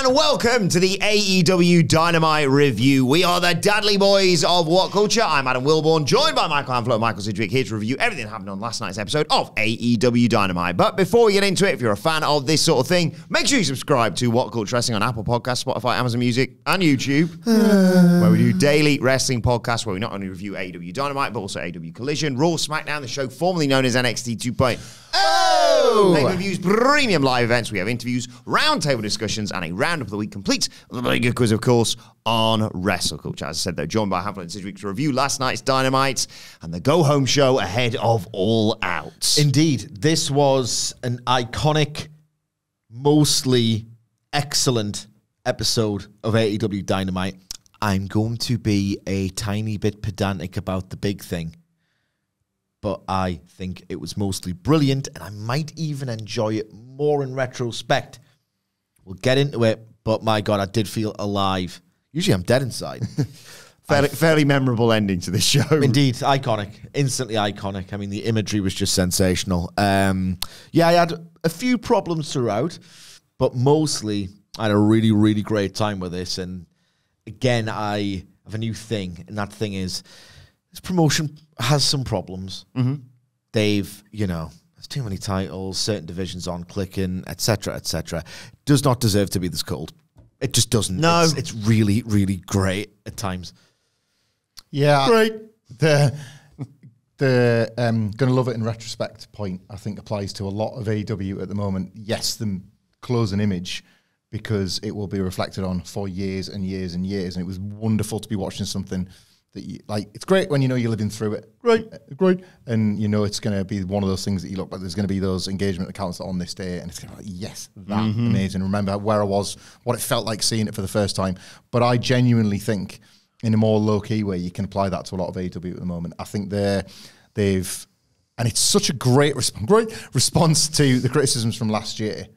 and welcome to the AEW Dynamite review. We are the Dadley Boyz of What Culture. I'm Adam Wilborn, joined by Michael Hamflett and Michael Sidgwick, here to review everything that happened on last night's episode of AEW Dynamite. But before we get into it, if you're a fan of this sort of thing, make sure you subscribe to What Culture Wrestling on Apple Podcasts, Spotify, Amazon Music, and YouTube, where we do daily wrestling podcasts where we not only review AEW Dynamite, but also AEW Collision, Raw, SmackDown, the show formerly known as NXT 2.0. Pay-per-views, premium live events. We have interviews, roundtable discussions, and a roundup of the week complete with a very good quiz, of course, on Wrestle Culture. As I said, though, joined by Hamflett and Sidgwick to review last night's Dynamite and the go-home show ahead of All Out. Indeed, this was an iconic, mostly excellent episode of AEW Dynamite. I'm going to be a tiny bit pedantic about the big thing, but I think it was mostly brilliant, and I might even enjoy it more in retrospect. We'll get into it, but my God, I did feel alive. Usually I'm dead inside. Fairly memorable ending to this show. Indeed, iconic. Instantly iconic. I mean, the imagery was just sensational. Yeah, I had a few problems throughout, but mostly I had a really, really great time with this. And again, I have a new thing, and that thing is this promotion has some problems. They've, there's too many titles, certain divisions on clicking, etc., etc. Does not deserve to be this cold. It just doesn't. No. It's really, really great at times. Yeah. Great. The gonna love it in retrospect point, I think, applies to a lot of AEW at the moment. Yes, them close an image because it will be reflected on for years and years and years. And it was wonderful to be watching something that you like. It's great when you know you're living through it. Great. And you know it's going to be one of those things that you look back. There's going to be those engagement accounts on this day, and it's going to be like, yes, that amazing. Remember where I was, what it felt like seeing it for the first time. But I genuinely think, in a more low key way, you can apply that to a lot of AEW at the moment. I think they've, and it's such a great response to the criticisms from last year.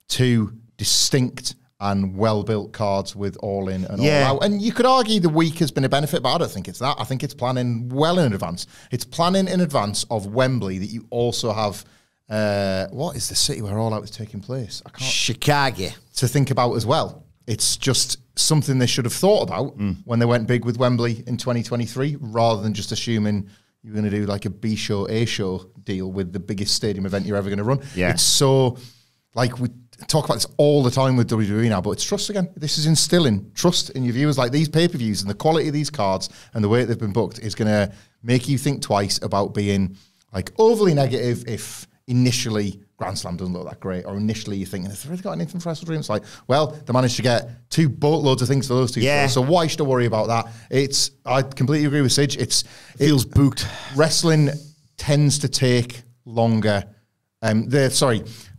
Two distinct and well-built cards with All In and All Out. And you could argue the week has been a benefit, but I don't think it's that. I think it's planning well in advance. It's planning in advance of Wembley that you also have, what is the city where All Out is taking place? Chicago. To think about as well. It's just something they should have thought about when they went big with Wembley in 2023, rather than just assuming you're going to do like a B show, A show deal with the biggest stadium event you're ever going to run. Yeah. It's so, like, we talk about this all the time with WWE now, but it's trust again. This is instilling trust in your viewers. Like, these pay-per-views and the quality of these cards and the way they've been booked is going to make you think twice about being like overly negative if initially Grand Slam doesn't look that great, or initially you're thinking, have they really got anything for Wrestle Dream? It's like, well, they managed to get two boatloads of things for those two. Yeah. So why should I worry about that? I completely agree with Sidge. It Feels booked. Wrestling tends to take longer.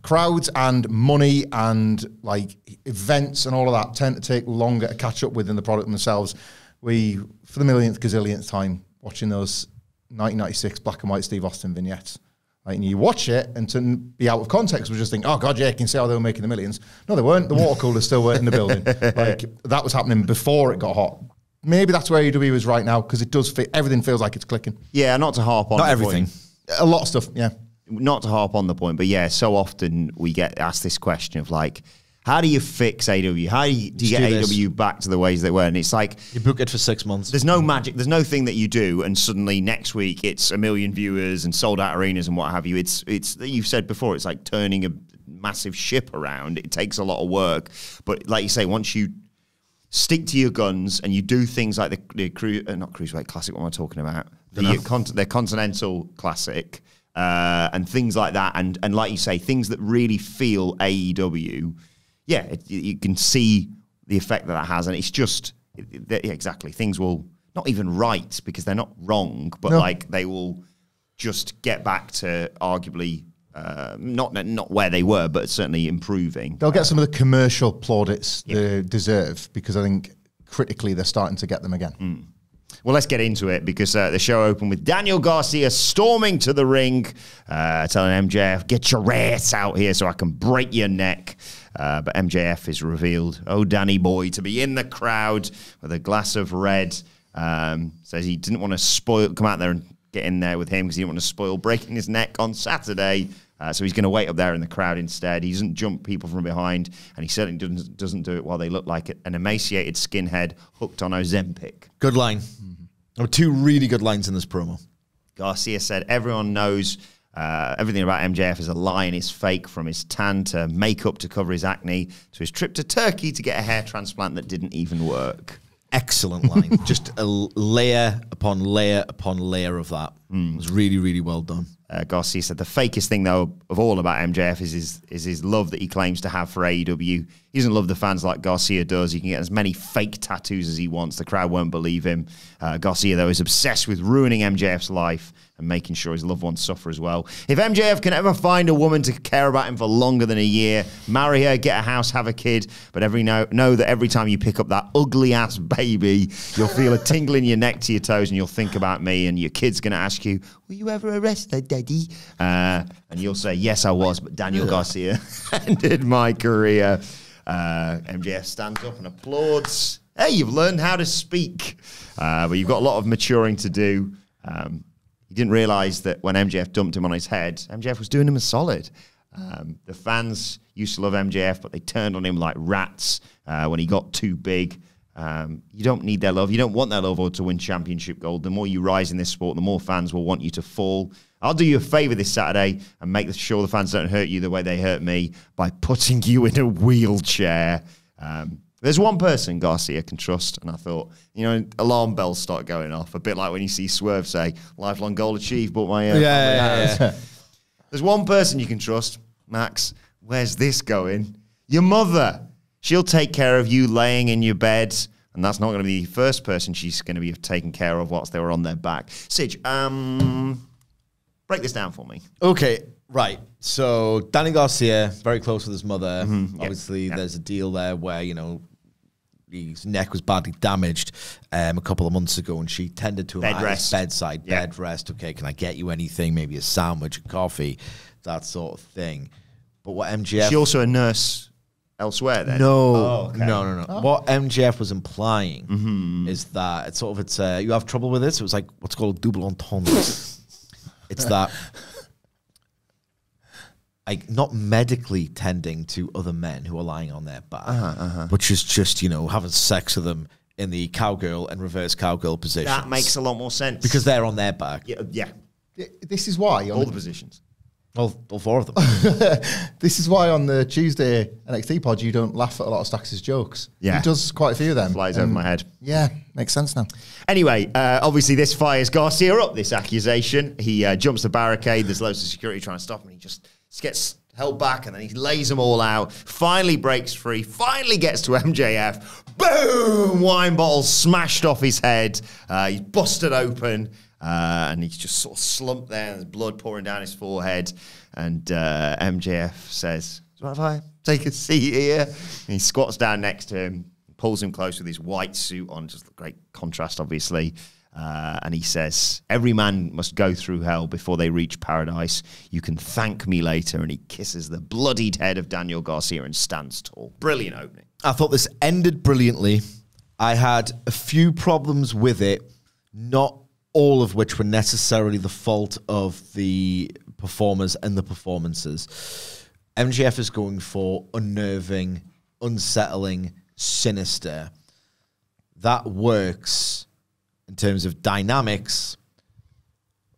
Crowds and money and like events and all of that tend to take longer to catch up with than the product themselves. We, for the millionth gazillionth time, watching those 1996 black and white Steve Austin vignettes, like, and you watch it, and to be out of context, we just think, oh God, yeah, you can see how they were making the millions. No, they weren't. The water coolers still weren't in the building. Like, that was happening before it got hot. Maybe that's where AEW is right now, because it does fit. Everything feels like it's clicking. Yeah, not to harp on Not the everything. point. A lot of stuff, yeah. Not to harp on the point, but yeah, so often we get asked this question of like, how do you fix AEW? How do you get AEW back to the ways they were? And it's like, You book it for 6 months. there's no magic. There's no thing that you do, and suddenly next week it's 1 million viewers and sold out arenas and what have you. It's you've said before, it's like turning a massive ship around. It takes a lot of work, but like you say, once you stick to your guns and you do things like the not Cruiserweight Classic, what am I talking about? The Continental Classic. And things like that, and like you say, things that really feel AEW. Yeah, you can see the effect that has, and it's just exactly, things will not even right because they're not wrong, but like they will just get back to arguably not where they were, but certainly improving. They'll get some of the commercial plaudits they deserve, because I think critically they're starting to get them again. Well, let's get into it, because the show opened with Daniel Garcia storming to the ring, telling MJF, get your ass out here so I can break your neck. But MJF is revealed, Danny boy, to be in the crowd with a glass of red. Says he didn't want to come out there and get in there with him because he didn't want to spoil breaking his neck on Saturday. So he's going to wait up there in the crowd instead. He doesn't jump people from behind, and he certainly doesn't do it while they look like an emaciated skinhead hooked on Ozempic. Good line. There were 2 really good lines in this promo. Garcia said everyone knows everything about MJF is a lie and is fake, from his tan to makeup to cover his acne to his trip to Turkey to get a hair transplant that didn't even work. Excellent line. Just a layer upon layer upon layer of that. It was really, really well done. Garcia said the fakest thing, though, of all about MJF is his love that he claims to have for AEW. He doesn't love the fans like Garcia does. He can get as many fake tattoos as he wants. The crowd won't believe him. Garcia, though, is obsessed with ruining MJF's life and making sure his loved ones suffer as well. If MJF can ever find a woman to care about him for longer than a year, marry her, get a house, have a kid, but know that every time you pick up that ugly-ass baby, you'll feel a tingle in your neck to your toes and you'll think about me, and your kid's going to ask you, were you ever a wrestler, Daddy? And you'll say, yes, I was, but Daniel Garcia ended my career. MJF stands up and applauds. Hey, you've learned how to speak. But you've got a lot of maturing to do. He didn't realize that when MJF dumped him on his head, MJF was doing him a solid. The fans used to love MJF, but they turned on him like rats when he got too big. You don't need their love. You don't want their love or to win championship gold. The more you rise in this sport, the more fans will want you to fall. I'll do you a favor this Saturday and make sure the fans don't hurt you the way they hurt me by putting you in a wheelchair. There's one person Garcia can trust, and I thought, alarm bells start going off, a bit like when you see Swerve say, lifelong goal achieved, but my... There's one person you can trust, Max. Where's this going? Your mother. She'll take care of you laying in your bed, and that's not going to be the first person she's going to be taking care of whilst they were on their back. Sige, break this down for me. Okay, right. So Danny Garcia, very close with his mother. Obviously, there's a deal there where, his neck was badly damaged a couple of months ago, and she tended to him at his bedside, bed rest. Okay, can I get you anything? Maybe a sandwich, a coffee, that sort of thing. But what MJF... Is she also a nurse elsewhere then? No. No. Oh. What MJF was implying is that it's you have trouble with this. It was like what's called double entendre. It's that... like not medically tending to other men who are lying on their back, but just having sex with them in the cowgirl and reverse cowgirl position. That makes a lot more sense because they're on their back. Yeah. This is why all the positions. All 4 of them. This is why on the Tuesday NXT pod you don't laugh at a lot of Stax' jokes. Yeah, he does quite a few of them. Flies over my head. Yeah, makes sense now. Anyway, obviously this fires Garcia up. This accusation. He jumps the barricade. There's loads of security trying to stop him. He just gets held back, and then he lays them all out, finally breaks free, finally gets to MJF. Boom! Wine bottle smashed off his head. He's busted open, and he's just sort of slumped there, and there's blood pouring down his forehead. And MJF says, "Do you mind if I take a seat here?" And he squats down next to him, pulls him close with his white suit on, just a great contrast, obviously. And he says, every man must go through hell before they reach paradise. You can thank me later. And he kisses the bloodied head of Daniel Garcia and stands tall. Brilliant opening. I thought this ended brilliantly. I had a few problems with it, not all of which were necessarily the fault of the performers and the performances. MJF is going for unnerving, unsettling, sinister. That works in terms of dynamics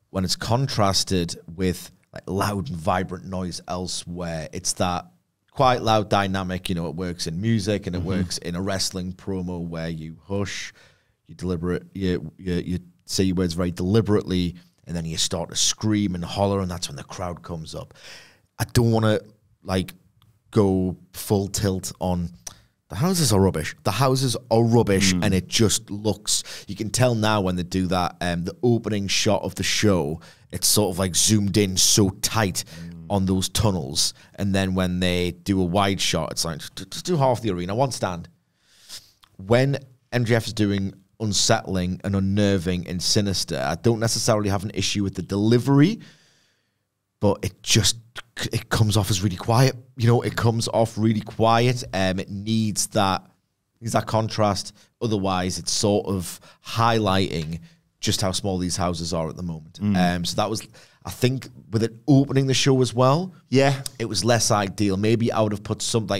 when it's contrasted with like loud and vibrant noise elsewhere. It's that quite loud dynamic, it works in music and it works in a wrestling promo where you hush, you say your words very deliberately, and then you start to scream and holler, and that's when the crowd comes up. I don't want to go full tilt on the houses are rubbish. The houses are rubbish, and it just looks... You can tell now when they do that, the opening shot of the show, it's sort of like zoomed in so tight on those tunnels. And then when they do a wide shot, it's like, just do half the arena, one stand. When MJF is doing unsettling and unnerving and sinister, I don't necessarily have an issue with the delivery, but it comes off as really quiet. It comes off really quiet. It needs that contrast. Otherwise, it's sort of highlighting just how small these houses are at the moment. So I think with it opening the show as well, Yeah. it was less ideal. Maybe I would have put some high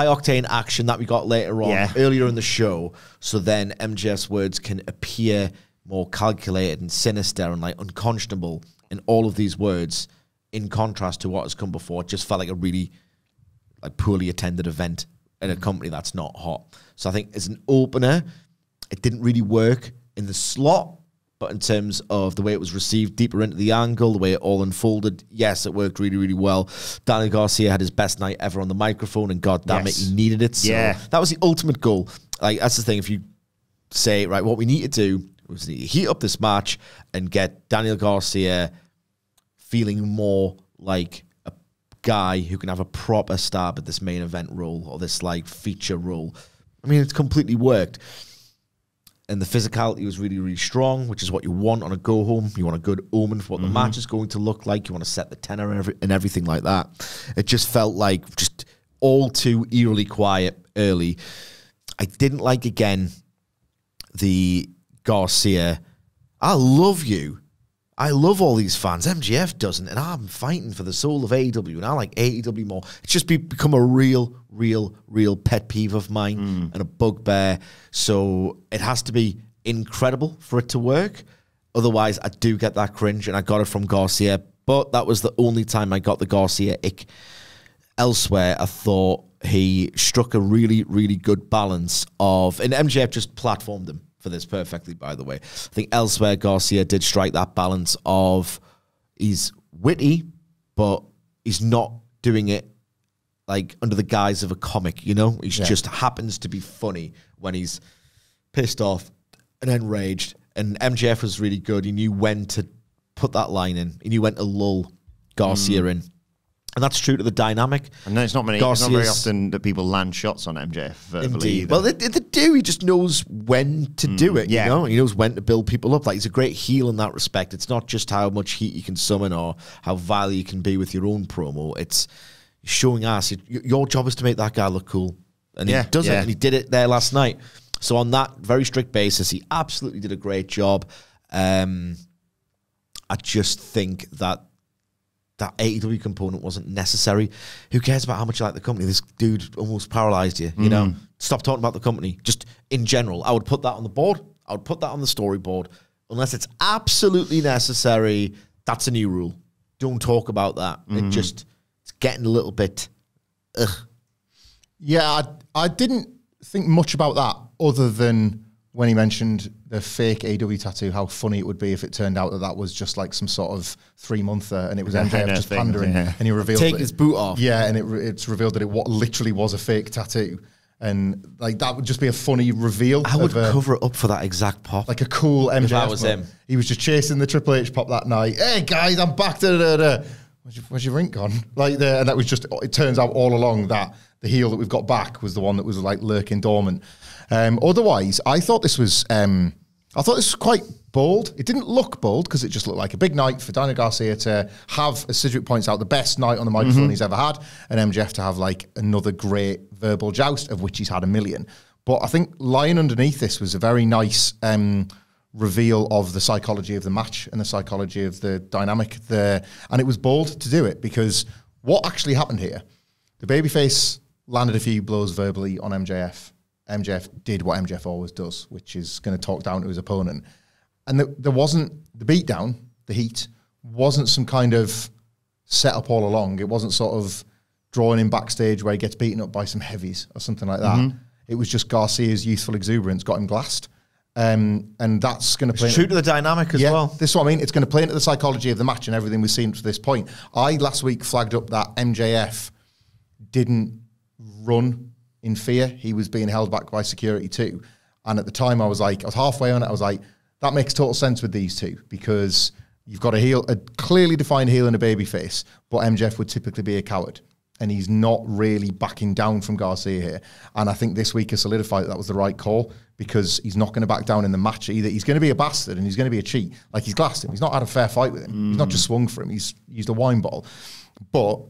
octane action that we got later on, earlier in the show, so then MJF's words can appear more calculated and sinister and like unconscionable. And all of these words, in contrast to what has come before, it just felt like a really like poorly attended event in a company that's not hot. So I think as an opener, it didn't really work in the slot. But in terms of the way it was received deeper into the angle, the way it all unfolded, yes, it worked really, really well. Daniel Garcia had his best night ever on the microphone, and God damn it, he needed it. So that was the ultimate goal. Like, that's the thing. If you say, right, what we need to do was heat up this match and get Daniel Garcia feeling more like a guy who can have a proper stab at this main event role or this, like, feature role. I mean, it's completely worked. And the physicality was really, really strong, which is what you want on a go-home. You want a good omen for what the match is going to look like. You want to set the tenor and everything like that. It just felt like just all too eerily quiet early. I didn't like, again, the Garcia, I love you. I love all these fans. MJF doesn't, and I'm fighting for the soul of AEW, and I like AEW more. It's just become a real pet peeve of mine and a bugbear. So it has to be incredible for it to work. Otherwise, I do get that cringe, and I got it from Garcia. But that was the only time I got the Garcia ick. Elsewhere, I thought he struck a really, really good balance of, and MJF just platformed him for this perfectly, by the way. I think elsewhere, Garcia did strike that balance of he's witty, but he's not doing it like under the guise of a comic, you know? He just happens to be funny when he's pissed off and enraged. And MJF was really good. He knew when to put that line in. He knew when to lull Garcia in. And that's true to the dynamic. And it's not very often that people land shots on MJF verbally. Indeed. Well, they do. He just knows when to do it, you know? He knows when to build people up. Like, he's a great heel in that respect. It's not just how much heat you can summon or how vile you can be with your own promo. It's showing us your job is to make that guy look cool. And he does it, and he did it there last night. So on that very strict basis, he absolutely did a great job. I just think that AEW component wasn't necessary. Who cares about how much you like the company? This dude almost paralyzed you, you know? Stop talking about the company. Just in general, I would put that on the board. I would put that on the storyboard. Unless it's absolutely necessary, that's a new rule. Don't talk about that. It's getting a little bit, ugh. Yeah, I didn't think much about that other than when he mentioned the fake AEW tattoo, how funny it would be if it turned out that that was just like some sort of 3-monther and it was MJF just pandering. And he revealed take his boot off. Yeah, and it's revealed that it literally was a fake tattoo. And like that would just be a funny reveal. I would cover it up for that exact pop. Like a cool MJF. If that was him. He was just chasing the Triple H pop that night. Hey guys, I'm back. Where's your ring gone? Like there, and that was just. It turns out all along that the heel that we've got back was the one that was like lurking dormant. Otherwise, I thought this was quite bold. It didn't look bold because it just looked like a big night for Daniel Garcia to have, as Sidgwick points out, the best night on the microphone he's ever had, and MJF to have like another great verbal joust, of which he's had a million. But I think lying underneath this was a very nice reveal of the psychology of the match and the psychology of the dynamic there. And it was bold to do it because what actually happened here, the babyface landed a few blows verbally on MJF. MJF did what MJF always does, which is going to talk down to his opponent. And there wasn't the beatdown, the heat, wasn't some kind of setup all along. It wasn't sort of drawing him backstage where he gets beaten up by some heavies or something like that. It was just Garcia's youthful exuberance got him glassed. And that's going to play... It's true to the dynamic as well. This is what I mean. It's going to play into the psychology of the match and everything we've seen to this point. I, last week, flagged up that MJF didn't run in fear. He was being held back by security too. And at the time, I was halfway on it. I was like, that makes total sense with these two because you've got a clearly defined heel and a babyface, but MJF would typically be a coward. And he's not really backing down from Garcia here. And I think this week has solidified that was the right call because he's not going to back down in the match either. He's going to be a bastard and he's going to be a cheat. Like, he's glassed him. He's not had a fair fight with him. He's not just swung for him. He's used a wine bottle. But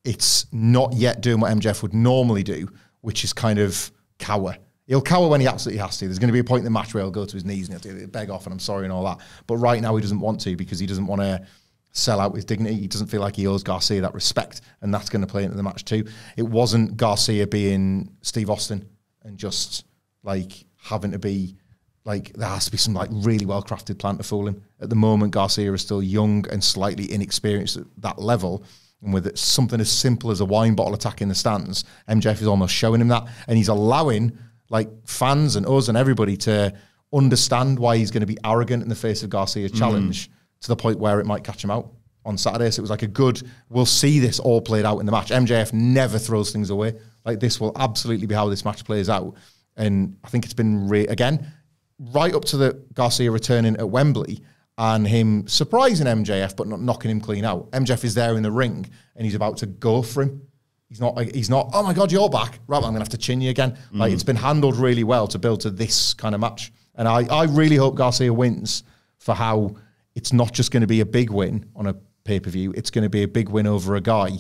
it's not yet doing what MJF would normally do, which is kind of cower. He'll cower when he absolutely has to. There's going to be a point in the match where he'll go to his knees and he'll beg off and I'm sorry and all that. But right now he doesn't want to because he doesn't want to sell out his dignity. He doesn't feel like he owes Garcia that respect, and that's going to play into the match too. It wasn't Garcia being Steve Austin and just like having to be like, there has to be some like really well-crafted plan to fool him. At the moment, Garcia is still young and slightly inexperienced at that level. And with something as simple as a wine bottle attack in the stands, MJF is almost showing him that. And he's allowing like fans and us and everybody to understand why he's going to be arrogant in the face of Garcia's challenge to the point where it might catch him out on Saturday. So it was like a good, we'll see this all played out in the match. MJF never throws things away. Like this will absolutely be how this match plays out. And I think it's been, again, right up to the Garcia returning at Wembley and him surprising MJF but not knocking him clean out. MJF is there in the ring and he's about to go for him. He's not, oh my God, you're back. Right, I'm going to have to chin you again. Like, it's been handled really well to build to this kind of match. And I really hope Garcia wins for how it's not just going to be a big win on a pay-per-view. It's going to be a big win over a guy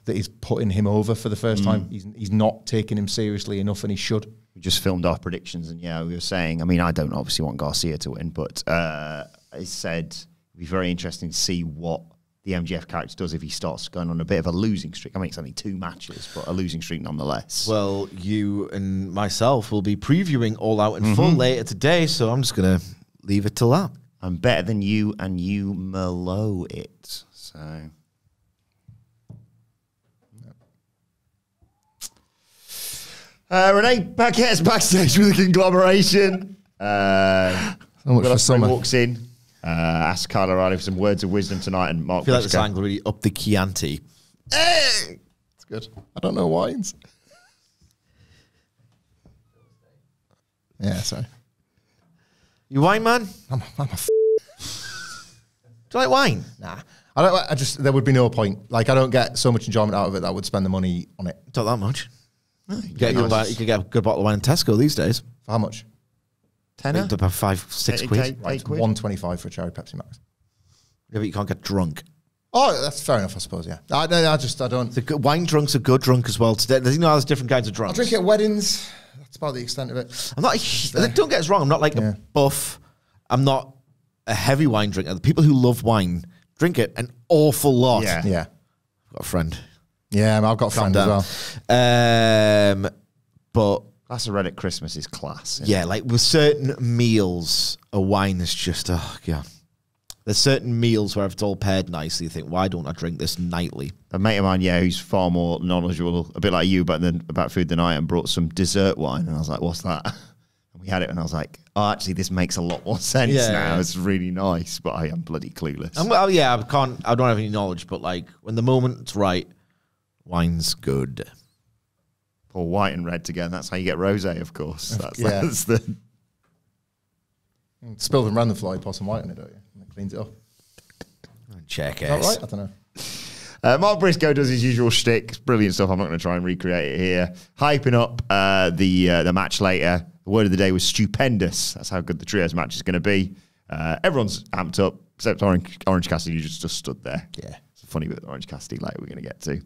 that is putting him over for the first time. He's not taking him seriously enough, and he should. We just filmed our predictions, and yeah, we were saying, I mean, I don't obviously want Garcia to win, but I said it'd be very interesting to see what the MJF character does if he starts going on a bit of a losing streak. I mean, it's only 2 matches, but a losing streak nonetheless. Well, you and myself will be previewing All Out in full later today, so I'm just going to leave it till that. I'm better than you, and you Merlot it. So, Renee Paquette's backstage with a conglomeration. So much for Ospreay summer. walks in, asks Kyle O'Reilly for some words of wisdom tonight, and Mark I feel like this Briscoe. angle really upped the Chianti. Hey! It's good. I don't know wines. Yeah, sorry. You wine man? I'm a Do you like wine? Nah. I just, there would be no point. Like, I don't get so much enjoyment out of it that I would spend the money on it. Not that much. No, You could get a good bottle of wine in Tesco these days. For how much? tenner. About 5-6 quid. Right, quid. $1.25 for a cherry Pepsi Max. Yeah, but you can't get drunk. Oh, that's fair enough, I suppose, yeah. I don't. The good, wine drunk's a good drunk as well. Today, there's different kinds of I drunks. drink it at weddings. That's about the extent of it. I'm not. Don't get us wrong. I'm not like a buff. I'm not a heavy wine drinker. The people who love wine drink it an awful lot. Yeah. Yeah. I've got a friend. Yeah, I've got a friend as well. But That's a Reddit Christmas is class. yeah, like with certain meals, a wine is just yeah. There's certain meals where if it's all paired nicely, you think, why don't I drink this nightly? A mate of mine, yeah, who's far more knowledgeable, a bit like you, but then about food than I am, brought some dessert wine, and I was like, "What's that?" And we had it, and I was like, "Oh, actually, this makes a lot more sense now. It's really nice." But I am bloody clueless. Well, yeah, I don't have any knowledge, but like when the moment's right, wine's good. Pour white and red together. That's how you get rosé, of course. That's the Spilled and ran the floor, you pour some white on it, don't you? And it cleans it up. Check Is that right? I don't know. Mark Briscoe does his usual shtick. It's brilliant stuff. I'm not going to try and recreate it here. Hyping up the match later. The word of the day was stupendous. That's how good the trios match is going to be. Everyone's amped up, except Orange Cassidy, who just stood there. Yeah. It's a funny bit of Orange Cassidy later we're going to get to.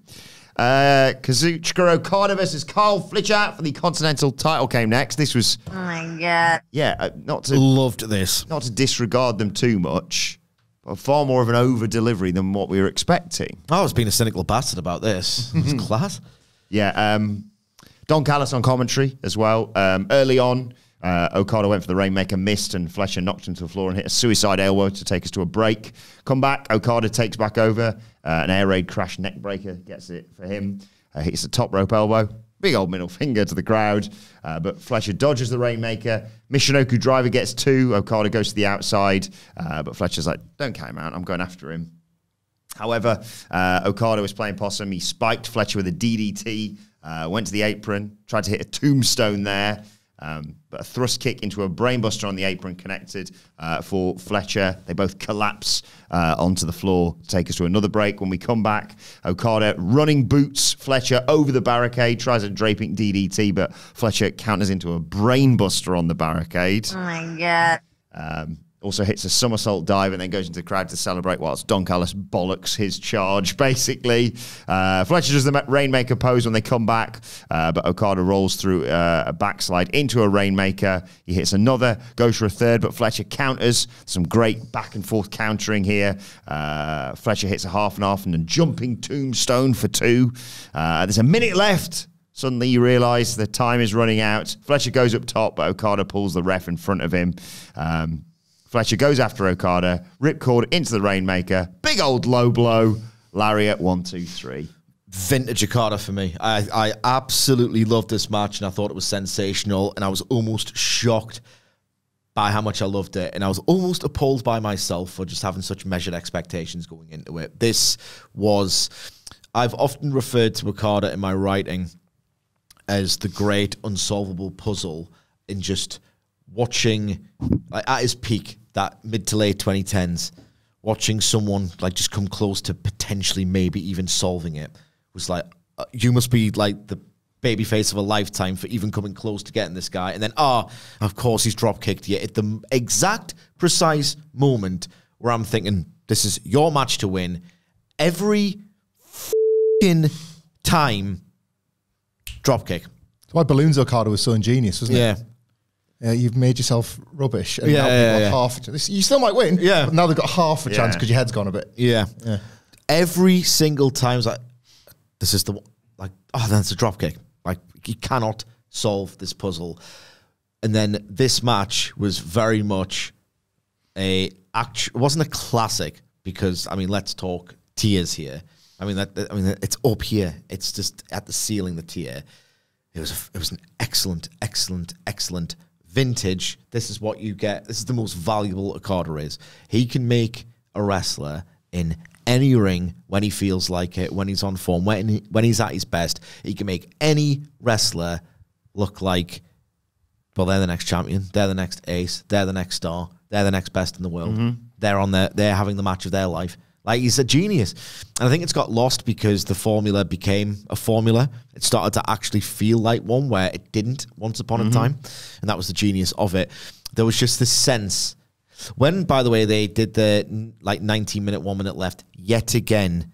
Kazuchika Okada versus Carl Fletcher for the Continental title came next. This was... Oh my God. Yeah, not Loved this. to disregard them too much, but far more of an over-delivery than what we were expecting. I was being a cynical bastard about this. It was class. Yeah, Don Callis on commentary as well. Early on, Okada went for the Rainmaker, missed, and Fletcher knocked him to the floor and hit a suicide elbow to take us to a break. Come back, Okada takes back over. An air raid crash neck breaker gets it for him. Hits the top rope elbow. Big old middle finger to the crowd. But Fletcher dodges the Rainmaker. Michinoku driver gets 2. Okada goes to the outside. But Fletcher's like, don't count him out. I'm going after him. However, Okada was playing possum. He spiked Fletcher with a DDT. Went to the apron. Tried to hit a tombstone there. But a thrust kick into a brainbuster on the apron connected for Fletcher. They both collapse onto the floor to take us to another break. When we come back, Okada running boots Fletcher over the barricade, tries a draping DDT, but Fletcher counters into a brainbuster on the barricade. Oh my God. Also hits a somersault dive and then goes into the crowd to celebrate whilst Don Callis bollocks his charge, basically. Fletcher does the Rainmaker pose when they come back, but Okada rolls through a backslide into a Rainmaker. He hits another, goes for a third, but Fletcher counters. Some great back and forth countering here. Fletcher hits a half and half and then jumping tombstone for 2. There's a minute left. Suddenly you realise the time is running out. Fletcher goes up top, but Okada pulls the ref in front of him. Fletcher goes after Okada, ripcord into the Rainmaker, big old low blow, lariat, 1, 2, 3. Vintage Okada for me. I absolutely loved this match, and I thought it was sensational, and I was almost shocked by how much I loved it, and I was almost appalled by myself for just having such measured expectations going into it. This was... I've often referred to Okada in my writing as the great unsolvable puzzle in just watching, like, at his peak, that mid to late 2010s, watching someone like just come close to potentially maybe even solving it was like, you must be like the babyface of a lifetime for even coming close to getting this guy. And then, of course he's drop kicked you at the exact precise moment where I'm thinking, this is your match to win. Every time, drop kick. That's why Balloons Okada was so ingenious, wasn't it? You've made yourself rubbish. And now people have half a chance. You still might win, but now they've got half a chance because your head's gone a bit. Yeah. Every single time, it's like, this is the one. Like, that's a drop kick. Like, you cannot solve this puzzle. And then this match was very much it wasn't a classic because, I mean, let's talk tiers here. I mean, it's up here. It's just at the ceiling, the tier. It was an excellent, excellent, excellent vintage. This is what you get. This is the most valuable Okada is. He can make a wrestler in any ring when he feels like it, when he's on form, when he's at his best. He can make any wrestler look like, well, they're the next champion, they're the next ace, they're the next star, they're the next best in the world. They're having the match of their life. Like, he's a genius. And I think it's got lost because the formula became a formula. It started to actually feel like one where it didn't once upon a time. And that was the genius of it. There was just this sense. When, by the way, they did the 19-minute, 1 minute left, yet again,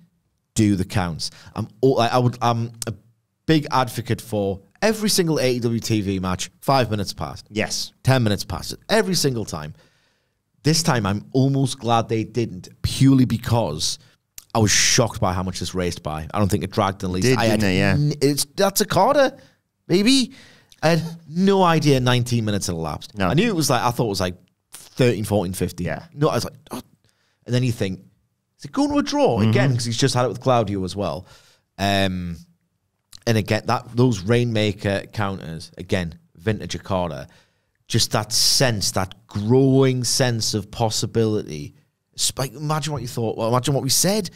do the counts. I'm a big advocate for every single AEW TV match, 5 minutes past. Yes. 10 minutes past. Every single time. This time, I'm almost glad they didn't, purely because I was shocked by how much this raced by. I don't think it dragged in the least. That's Okada, baby. I had no idea 19 minutes had elapsed. No. I knew it was like, I thought it was like 13, 14, 15. Yeah. No, I was like, oh. And then you think, is it going to a draw again? Because he's just had it with Claudio as well. And again, those Rainmaker counters, again, vintage Okada. Just that sense, that growing sense of possibility. Like, imagine what you thought. Well, imagine what we said.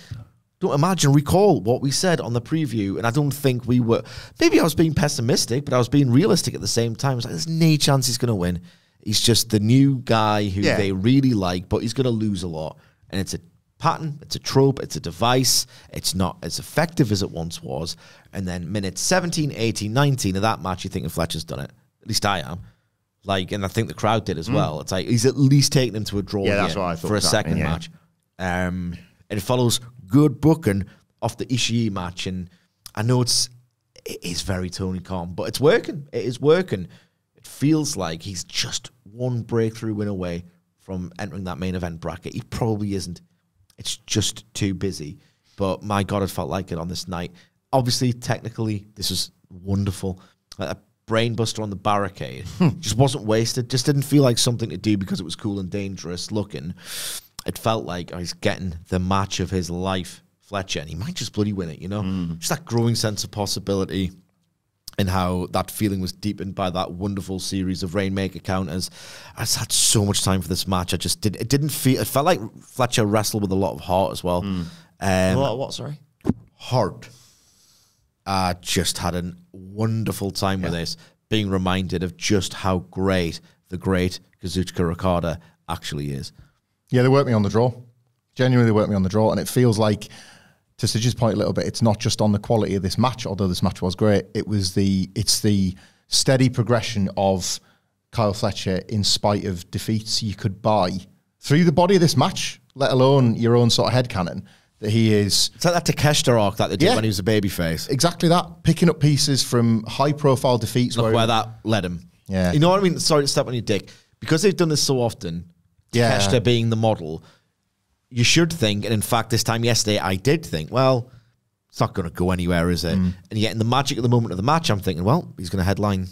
Recall what we said on the preview. And I don't think we were... Maybe I was being pessimistic, but I was being realistic at the same time. It's like, there's no chance he's going to win. He's just the new guy who they really like, but he's going to lose a lot. And it's a pattern, it's a trope, it's a device. It's not as effective as it once was. And then minutes 17, 18, 19 of that match, you think Fletcher's done it. At least I am. Like, and I think the crowd did as well. It's like he's at least taken him to a draw that's what I thought for a second match. And it follows good booking off the Ishii match. And I know it is very Tony Khan, but it's working. It is working. It feels like he's just one breakthrough win away from entering that main event bracket. He probably isn't. It's just too busy. But my God, it felt like it on this night. Obviously, technically, this was wonderful. A brainbuster on the barricade just wasn't wasted. Just didn't feel like something to do because it was cool and dangerous looking. It felt like he's getting the match of his life, Fletcher, and he might just bloody win it, you know? Just that growing sense of possibility and how that feeling was deepened by that wonderful series of Rainmaker counters. I just had so much time for this match. It felt like Fletcher wrestled with a lot of heart as well. A lot of what, sorry? Heart. I just had a wonderful time with this, being reminded of just how great the great Kazuchika Okada actually is. Yeah, they worked me on the draw. Genuinely, they worked me on the draw, and it feels like, to Sidge's point a little bit, it's not just on the quality of this match, although this match was great. It's the steady progression of Kyle Fletcher in spite of defeats. You could buy through the body of this match, let alone your own sort of headcanon, that he is... It's like that Takeshita arc that they did when he was a babyface. Exactly that. Picking up pieces from high-profile defeats. Look where that led him. Yeah. You know what I mean? Sorry to step on your dick. Because they've done this so often, Takeshita being the model, you should think, and in fact, this time yesterday, I did think, well, it's not going to go anywhere, is it? And yet in the magic of the moment of the match, I'm thinking, well, he's going to headline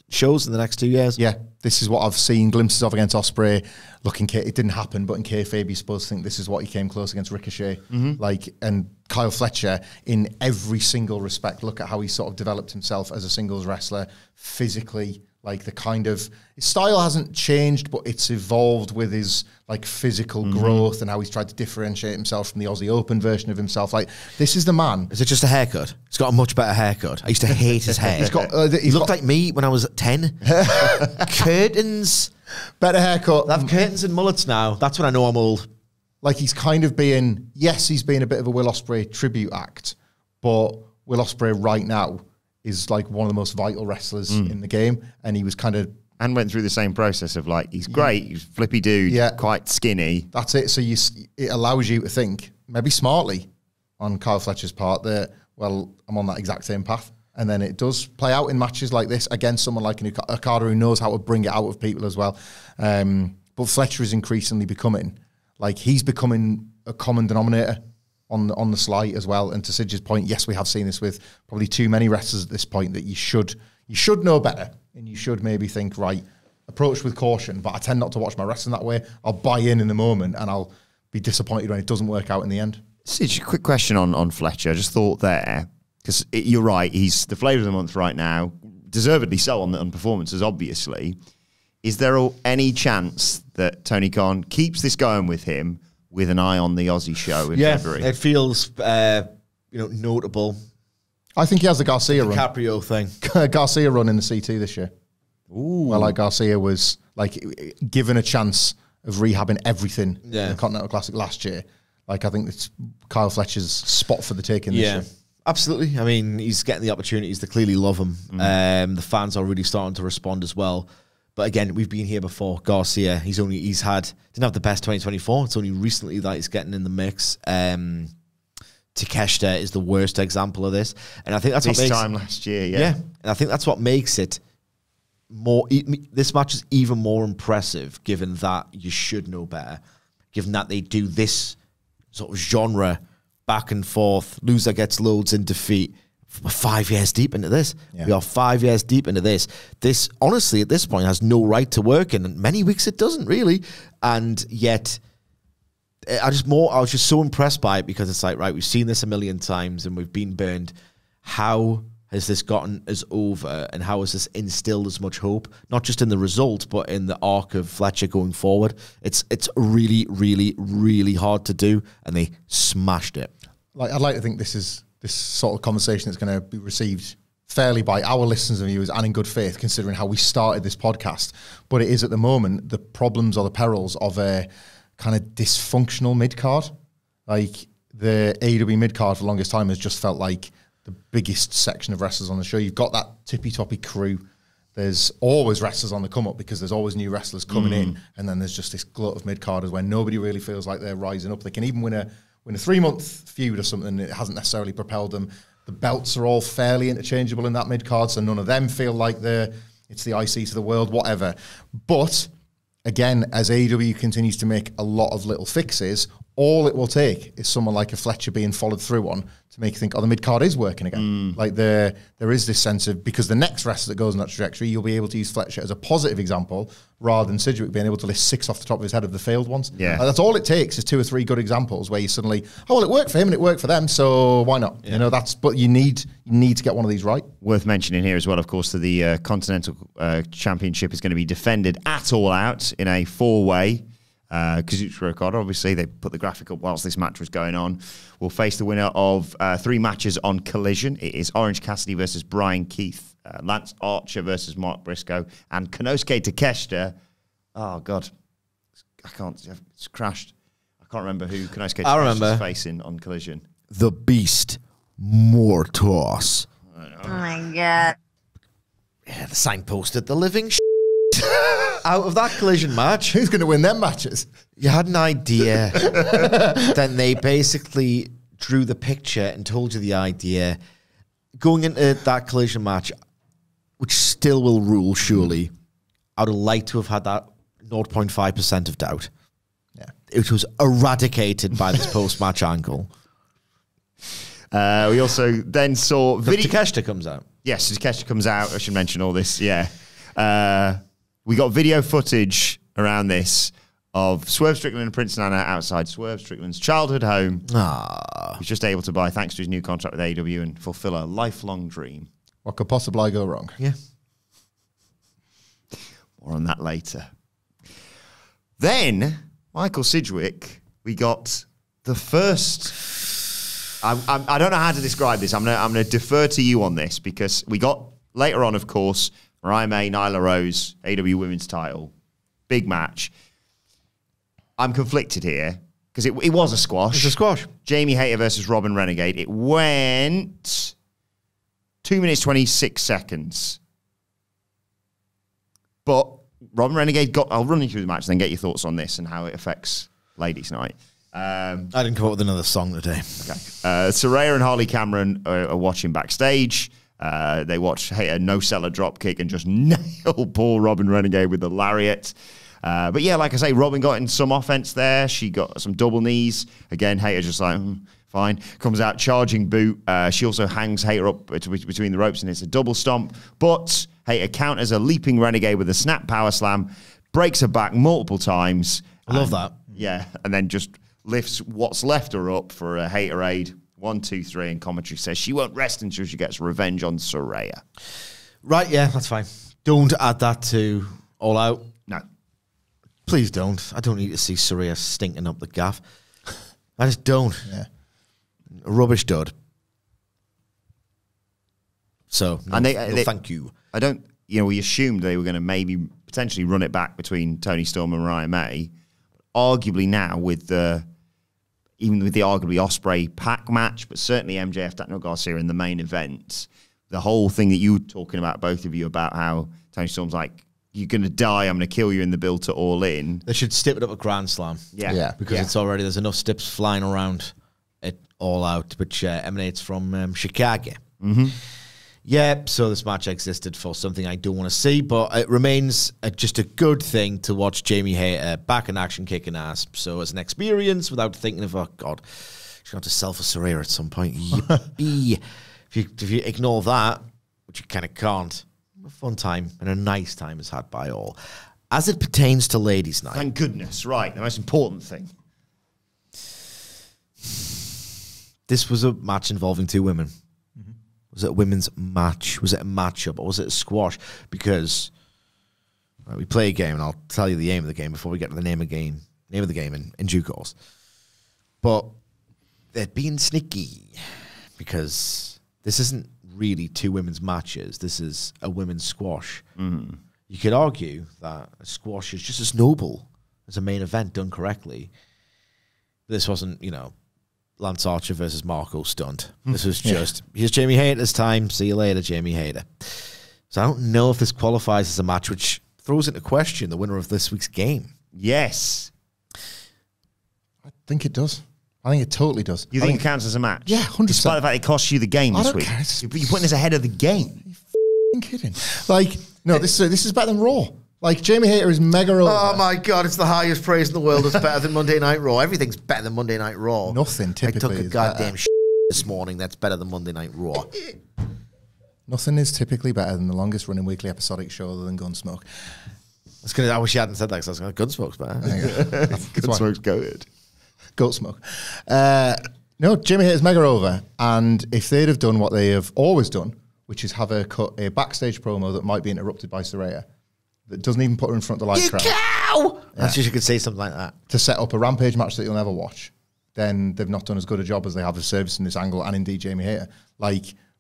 shows in the next 2 years. Yeah, this is what I've seen glimpses of against Ospreay. It didn't happen, but in kayfabe, you're supposed to think this is what he came close against Ricochet. And Kyle Fletcher, in every single respect, look at how he sort of developed himself as a singles wrestler, physically. Like the kind of his style hasn't changed, but it's evolved with his like physical growth and how he's tried to differentiate himself from the Aussie Open version of himself. Like this is the man. Is it just a haircut? He's got a much better haircut. I used to hate his hair. He looked like me when I was 10. Curtains, better haircut. They have curtains and mullets now. That's when I know I'm old. Like he's kind of being, yes, he's being a bit of a Will Ospreay tribute act, but Will Ospreay right now is like one of the most vital wrestlers in the game, and he was kind of... And went through the same process of like, he's great, he's flippy dude, quite skinny. That's it. So it allows you to think, maybe smartly, on Kyle Fletcher's part, that, well, I'm on that exact same path. And then it does play out in matches like this against someone like an Okada who knows how to bring it out of people as well. But Fletcher is increasingly becoming, like he's becoming a common denominator on the sly as well. And to Sidge's point, yes, we have seen this with probably too many wrestlers at this point, that you should know better, and you should maybe think, right, approach with caution. But I tend not to watch my wrestling that way. I'll buy in the moment, and I'll be disappointed when it doesn't work out in the end. Sidge, a quick question on Fletcher. I just thought there, because you're right, he's the flavour of the month right now, deservedly so on performances, obviously. Is there any chance that Tony Khan keeps this going with him, with an eye on the Aussie show in February? It feels notable. I think he has the Garcia run. DiCaprio thing. Garcia run in the CT this year. Ooh. Well, like Garcia was like given a chance of rehabbing everything in the Continental Classic last year. Like I think it's Kyle Fletcher's spot for the taking this year. Absolutely. I mean, he's getting the opportunities. They clearly love him. The fans are really starting to respond as well. But again, we've been here before. Garcia, didn't have the best 2024. It's only recently that he's getting in the mix. Takeshita is the worst example of this, and I think that's this what makes time last year. Yeah, and I think that's what makes it more. This match is even more impressive, given that you should know better. Given that they do this sort of genre back and forth, loser gets loads in defeat. We're 5 years deep into this. We are 5 years deep into this. This, honestly, at this point, has no right to work, and in many weeks it doesn't really. And yet, I was just so impressed by it, because it's like, right, we've seen this a million times and we've been burned. How has this gotten us over, and how has this instilled as much hope, not just in the result, but in the arc of Fletcher going forward? It's really, really, really hard to do, and they smashed it. Like, I'd like to think this sort of conversation is going to be received fairly by our listeners and viewers, and in good faith, considering how we started this podcast. But it is at the moment the problems or the perils of a kind of dysfunctional mid-card. Like the AEW mid-card for the longest time has just felt like the biggest section of wrestlers on the show. You've got that tippy-toppy crew. There's always wrestlers on the come-up, because there's always new wrestlers coming in, and then there's just this glut of mid-carders where nobody really feels like they're rising up. They can even win a 3-month feud or something. It hasn't necessarily propelled them. The belts are all fairly interchangeable in that mid-card, so none of them feel like it's the IC to the world, whatever. But again, as AEW continues to make a lot of little fixes, all it will take is someone like a Fletcher being followed through on to make you think, oh, the mid-card is working again. Like there is this sense of, because the next wrestler that goes in that trajectory, you'll be able to use Fletcher as a positive example, rather than Sidgwick being able to list 6 off the top of his head of the failed ones. Yeah. Like, that's all it takes, is 2 or 3 good examples where you suddenly, oh, well, it worked for him and it worked for them, so why not? Yeah. But you need to get one of these right. Worth mentioning here as well, of course, that the Continental Championship is going to be defended at All Out in a 4-way. Kazuchika Okada, obviously, they put the graphic up whilst this match was going on, will face the winner of 3 matches on Collision. It is Orange Cassidy versus Brian Keith, Lance Archer versus Mark Briscoe, and Konosuke Takeshita. Oh, God. It's crashed. I can't remember who Konosuke Takeshita is facing on Collision. The Beast, Mortos. Oh, my God. Yeah, the signpost at the living out of that collision match, Who's going to win them matches? you had an idea. Then they basically drew the picture and told you the idea. Going into that collision match, which still will rule, surely, I would like to have had that 0.5% of doubt. Yeah. It was eradicated by this post-match angle. We also then saw video. Takeshita comes out. Yes, Takeshita comes out. I should mention all this. Yeah. We got video footage around this of Swerve Strickland and Prince Nana outside Swerve Strickland's childhood home. He's just able to buy, thanks to his new contract with AEW, and fulfill a lifelong dream. What could possibly go wrong? Yeah. More on that later. Then, Michael Sidgwick, we got the first... I don't know how to describe this. I'm going to defer to you on this, because we got, later on, of course, Mariah May, Nyla Rose, AEW Women's title. Big match. I'm conflicted here, because it was a squash. It's a squash. Jamie Hayter versus Robyn Renegade. It went 2 minutes, 26 seconds. But Robyn Renegade I'll run you through the match, then get your thoughts on this and how it affects Ladies' Night. I didn't come up with another song today. Okay. Saraya and Harley Cameron are watching backstage. They watch Hayter no-seller dropkick and just nail poor Robyn Renegade with the lariat. But yeah, like I say, Robyn got in some offense there. She got some double knees. Again, Hayter just like, fine. Comes out charging boot. She also hangs Hayter up between the ropes, and it's a double stomp. But Hayter counters a leaping Renegade with a snap power slam, breaks her back multiple times. I love that. Yeah, and then just lifts what's left her up for a Haterade. 1, 2, 3, and commentary says she won't rest until she gets revenge on Saraya. Right, yeah, that's fine. Don't add that to All Out. No. Please don't. I don't need to see Saraya stinking up the gaff. I just don't. Yeah. A rubbish dud. So, no, And no, thank you. I don't, we assumed they were going to maybe potentially run it back between Toni Storm and Mariah May. Arguably now even with the arguably Ospreay pack match, but certainly MJF, Daniel Garcia in the main event, the whole thing that you were talking about, both of you, about how Toni Storm's like, you're going to die, I'm going to kill you in the build to All In. They should step it up a Grand Slam. Yeah. Because it's already, there's enough steps flying around it All Out, which emanates from Chicago. Mm-hmm. Yeah, so this match existed for something I don't want to see, but it remains just a good thing to watch Jamie Hayter back in action kicking ass. So as an experience, without thinking of, oh God, she's going to sell for Saraya at some point. Yippee. If you ignore that, which you kind of can't, a fun time and a nice time is had by all. As it pertains to Ladies' Night. Thank goodness, right, the most important thing. This was a match involving two women. Was it a women's match? Was it a matchup? Or was it a squash? Because we play a game, and I'll tell you the aim of the game before we get to the name of the game in due course. But they're being sneaky, because this isn't really two women's matches. This is a women's squash. Mm. You could argue that a squash is just as noble as a main event done correctly. But this wasn't, Lance Archer versus Marco stunt. This was just, here's Jamie Hayter's time. See you later, Jamie Hayter. So I don't know if this qualifies as a match, which throws into question the winner of this week's game. Yes. I think it does. I think it totally does. You think it counts as a match? Yeah, 100%. Despite the fact it cost you the game this week. You're putting this ahead of the game. Are you kidding? No, this is better than Raw. Jamie Hayter is mega over. Oh my God, it's the highest praise in the world. It's better than Monday Night Raw. Everything's better than Monday Night Raw. Nothing typically I took a goddamn this morning that's better than Monday Night Raw. Nothing is typically better than the longest running weekly episodic show other than Gunsmoke. I wish you hadn't said that, because I was going, Gunsmoke's better. Gunsmoke's goated. Goatsmoke. No, Jamie Hayter's mega over. And if they'd have done what they have always done, which is have her cut a backstage promo that might be interrupted by Saraya, that doesn't even put her in front of the light crowd. Cow! Yeah. I just you could say something like that. To set up a Rampage match that you'll never watch, then they've not done as good a job as they have of servicing this angle, and indeed Jamie Hayter.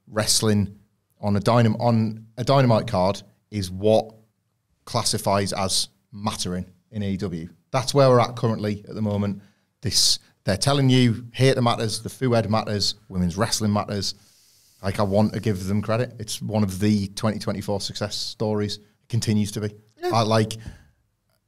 Wrestling on a Dynamite card is what classifies as mattering in AEW. That's where we're at currently at the moment. They're telling you Hayter matters, the Fued matters, women's wrestling matters. I want to give them credit. It's one of the 2024 success stories. Continues to be. Yeah.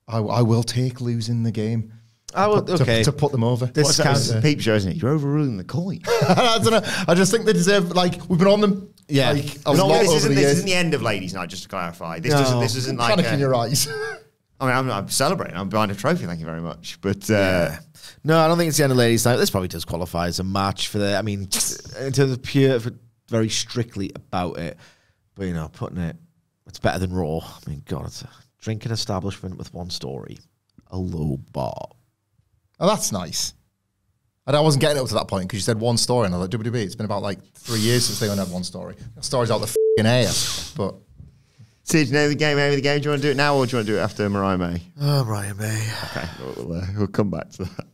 I will take losing the game. To put them over. This is a peep show, isn't it? You're overruling the coin. I don't know. I just think they deserve, like, we've been on them. Yeah. Like, This isn't the end of Ladies Night, just to clarify. This isn't like panic in your eyes. I mean, I'm celebrating. I'm behind a trophy. Thank you very much. But no, I don't think it's the end of Ladies Night. This probably does qualify as a match for the. I mean, in terms of very strictly about it, but putting it's better than Raw. I mean, God, it's a drinking establishment with one story, a low bar. Oh, that's nice. I wasn't getting up to that point because you said one story, and I was like, WWE, it's been about like 3 years since they only had one story. The story's out the f***ing air. But Sid, do you know the game? Do you want to do it now, or do you want to do it after Mariah May? Oh, Mariah May. Okay, we'll come back to that.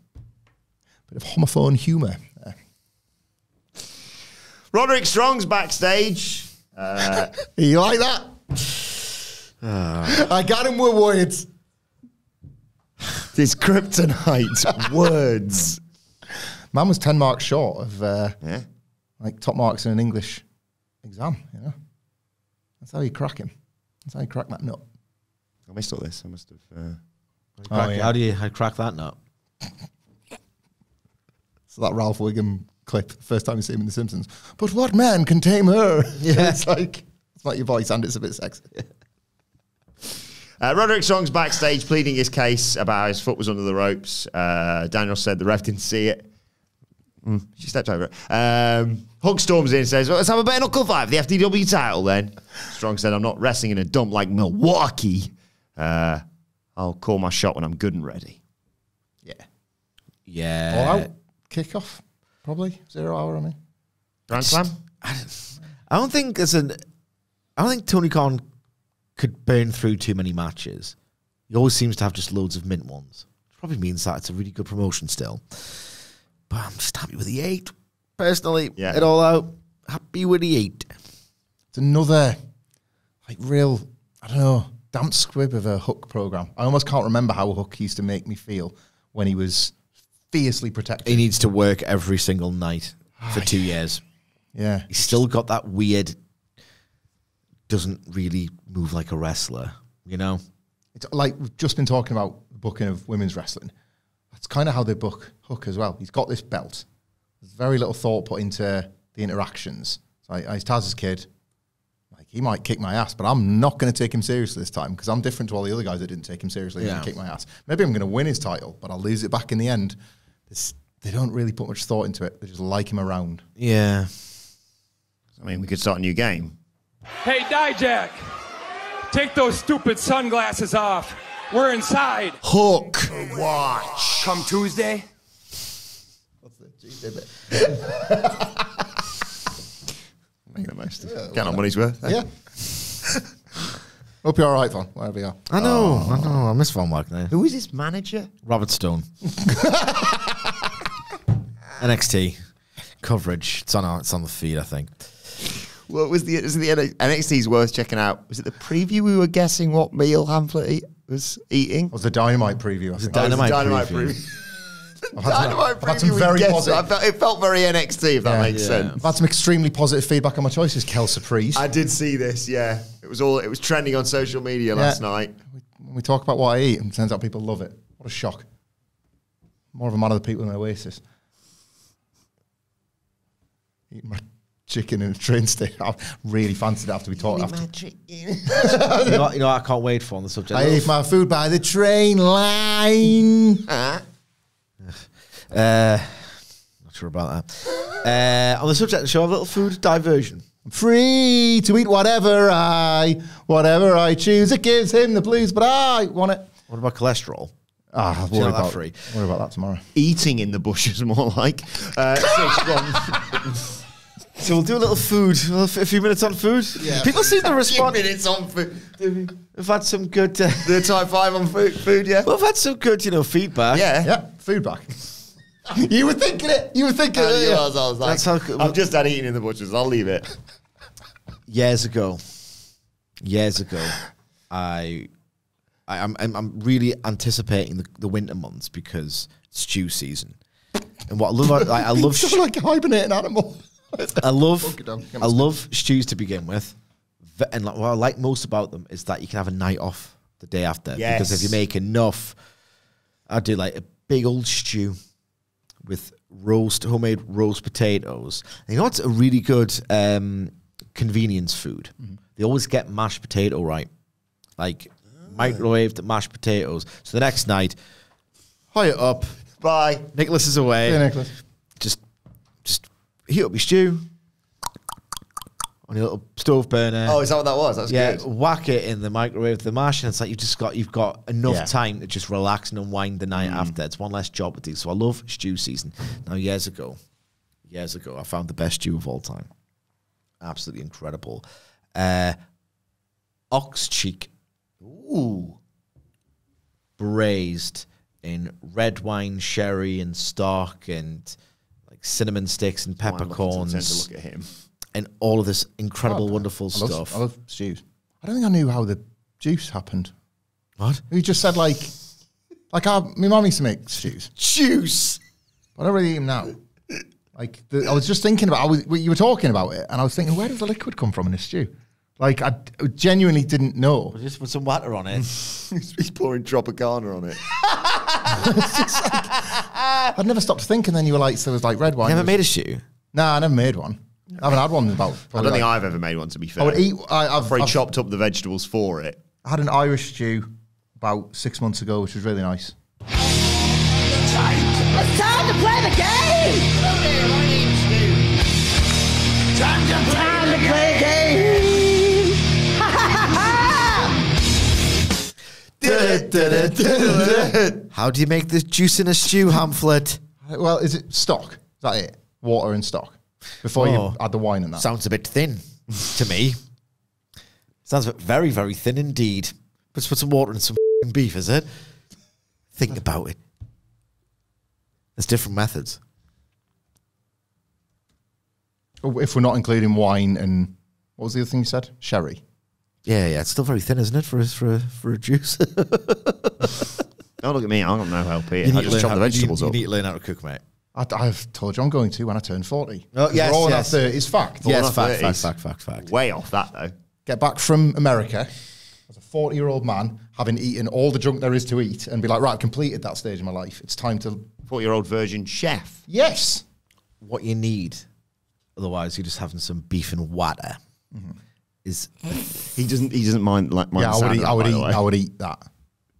Bit of homophone humour. Roderick Strong's backstage. You like that? I got him with words. This kryptonite words. Man was 10 marks short of like top marks in an English exam, That's how you crack him. That's how you crack that nut. I missed all this. I must have... How do you crack that nut? So that Ralph Wiggum clip, the first time you see him in The Simpsons. But what man can tame her? Yeah. It's like your voice and it's a bit sexy. Roderick Strong's backstage pleading his case about his foot was under the ropes. Daniel said the ref didn't see it. She stepped over it. Hook storms in and says, well, let's have a bare knuckle fight for the FTW title then. Strong said, I'm not wrestling in a dump like Milwaukee. I'll call my shot when I'm good and ready. Yeah. All out kickoff, probably 0 hour. I mean, Grand Slam. I don't think Tony Khan could burn through too many matches. He always seems to have just loads of mint ones. Which probably means that it's a really good promotion still. But I'm just happy with the 8. Personally, it all out. Happy with the 8. It's another real, I don't know, damp squib of a Hook program. I almost can't remember how Hook used to make me feel when he was fiercely protected. He needs to work every single night for 2 years. Yeah. He's still got that weird, doesn't really move like a wrestler, It's like we've just been talking about the booking of women's wrestling. That's kind of how they book Hook as well. He's got this belt. There's very little thought put into the interactions. So he's Taz's kid. He might kick my ass, but I'm not going to take him seriously this time because I'm different to all the other guys that didn't take him seriously and kick my ass. Maybe I'm going to win his title, but I'll lose it back in the end. They don't really put much thought into it. They just like him around. Yeah. I mean, we could start a new game. Hey, Dijak, take those stupid sunglasses off. We're inside. Hook. Watch. Come Tuesday. What's the Tuesday bit? Make the most of it. Get on money's worth. Yeah. Hope you're all right, Von, wherever you are. I know. I miss Von Wagner. Who is his manager? Robert Stone. NXT coverage. It's on the feed, I think. What was the NXT's worth checking out? Was it the preview we were guessing what meal Hamlet was eating? It was the Dynamite preview, I think. Dynamite preview. I've had some very positive. It felt very NXT, if that makes sense. I've had some extremely positive feedback on my choices, Kel Surprise. I did see this, yeah. It was trending on social media last night. When we talk about what I eat, and it turns out people love it. What a shock. More of a man of the people in Oasis. Eating my chicken in a train station. I really fancied it after we talked. My chicken. you know, I can't wait for on the subject. I ate my food by the train line. Not sure about that. On the subject of the show, a little food diversion. I'm free to eat whatever I choose. It gives him the blues, but I want it. What about cholesterol? I'll worry about that tomorrow. Eating in the bushes, more like. So we'll do a little food, a few minutes on food. Yeah. People seem to respond. A few minutes on food. We've had some good... the type 5 on food, yeah? We've had some good, feedback. Yeah, feedback. You were thinking it. You were thinking it. I was like, I've just had eating in the bushes. I'll leave it. Years ago, I'm really anticipating the winter months because it's stew season. And what I love it's like a hibernating animal. I love stews to begin with, and what I like most about them is that you can have a night off the day after. Yes. Because if you make enough, I'd do like a big old stew with homemade roast potatoes. And you know what's a really good convenience food? They always get mashed potato right. Like microwaved mashed potatoes. So the next night, hire up. Bye. Nicholas is away. Yeah, Nicholas. Just heat up your stew on your little stove burner. Oh, is that what that was? That's good. Whack it in the microwave, the mash, and it's like you've got enough Yeah. time to just relax and unwind the night after. It's one less job to do. So I love stew season. Now, years ago, I found the best stew of all time. Absolutely incredible. Ox cheek. Ooh. Braised in red wine, sherry, and stock, and like cinnamon sticks and Why I'm looking to peppercorns, look at him. and all of this incredible, wonderful I love, stuff. I love stews. I don't think I knew how the juice happened. What? You just said my mum used to make stews, Juice. but I don't really eat them now. Like I was just thinking about, you were talking about it, and I was thinking, where does the liquid come from in a stew? Like I genuinely didn't know. Just put some water on it. He's pouring Tropicana on it. I'd never stopped to think, and then you were like, so it was like red wine. Never made a stew. Nah, I never made one. I haven't had one in about. I don't think I've ever made one, to be fair. I would eat. I've chopped up the vegetables for it. I had an Irish stew about 6 months ago, which was really nice. It's time to play the game! Time to play the game! How do you make the juice in a stew, Hamflet? Well, is it stock? Is that it? Water and stock before you add the wine and that. Sounds a bit thin to me. Sounds very, very thin indeed. Let's put some water and some beef, is it? Think about it. There's different methods. If we're not including wine and what was the other thing you said? Sherry. Yeah, it's still very thin, isn't it, for a juice? Don't look at me. I've got no help here. I just chop the vegetables you up. need to learn how to cook, mate. I've told you I'm going to when I turn 40. Oh, yes, We're all yes. in our 30s. Fact. Yes, on our 30s. fact. Way off that, though. Get back from America as a 40-year-old man, having eaten all the junk there is to eat, and be like, right, I've completed that stage of my life. It's time to... 40-year-old virgin chef. Yes. What you need, otherwise you're just having some beef and water, is... He doesn't mind like Yeah, I would eat that.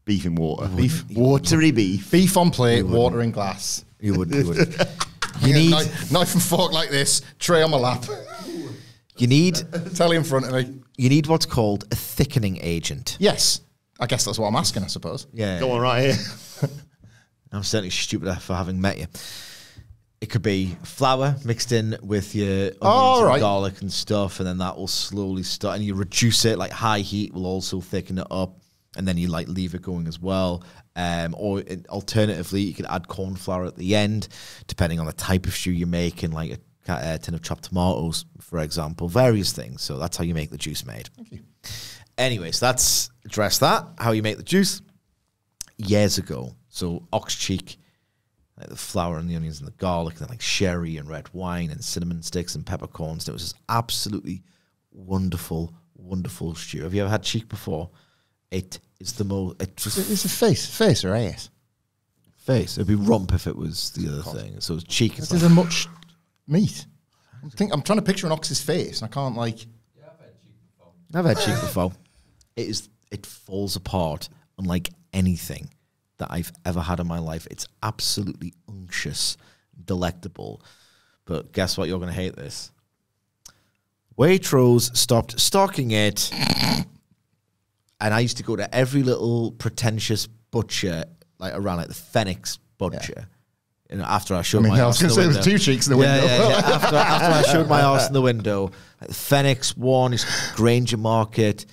beef in water. Beef. Watery beef. Beef on plate, water in glass. You would. You Yeah, need... knife and fork like this, tray on my lap. You need... Telly in front of me. You need what's called a thickening agent. Yes. I guess that's what I'm asking, I suppose. Yeah. Go on right here. I'm certainly stupid for having met you. It could be flour mixed in with your onions and garlic and stuff, and then that will slowly start, and you reduce it, like high heat will also thicken it up, and then you like leave it going as well. Or alternatively, you could add corn flour at the end, depending on the type of stew you're making, like a tin of chopped tomatoes, for example, various things. So that's how you make the juice made. Thank you. Anyway, so that's address that, how you make the juice. Years ago, so ox cheek, like the flour and the onions and the garlic, and then like sherry and red wine and cinnamon sticks and peppercorns. It was just absolutely wonderful, wonderful stew. Have you ever had cheek before? It is the most... It's a face or ass? Face. It'd be rump if it was the other thing. So it's cheek. It's There's a much meat. I'm trying to picture an ox's face, and I can't like... I've had cheek before. It falls apart unlike anything that I've ever had in my life. It's absolutely unctuous, delectable. But guess what? You're going to hate this. Waitrose stopped stocking it. And I used to go to every little pretentious butcher, like around like the Phoenix butcher. You know, after I showed my I was arse in going to the say window. there's two cheeks in the window. Yeah. After I showed my arse in the window, like the Phoenix one is Granger Market.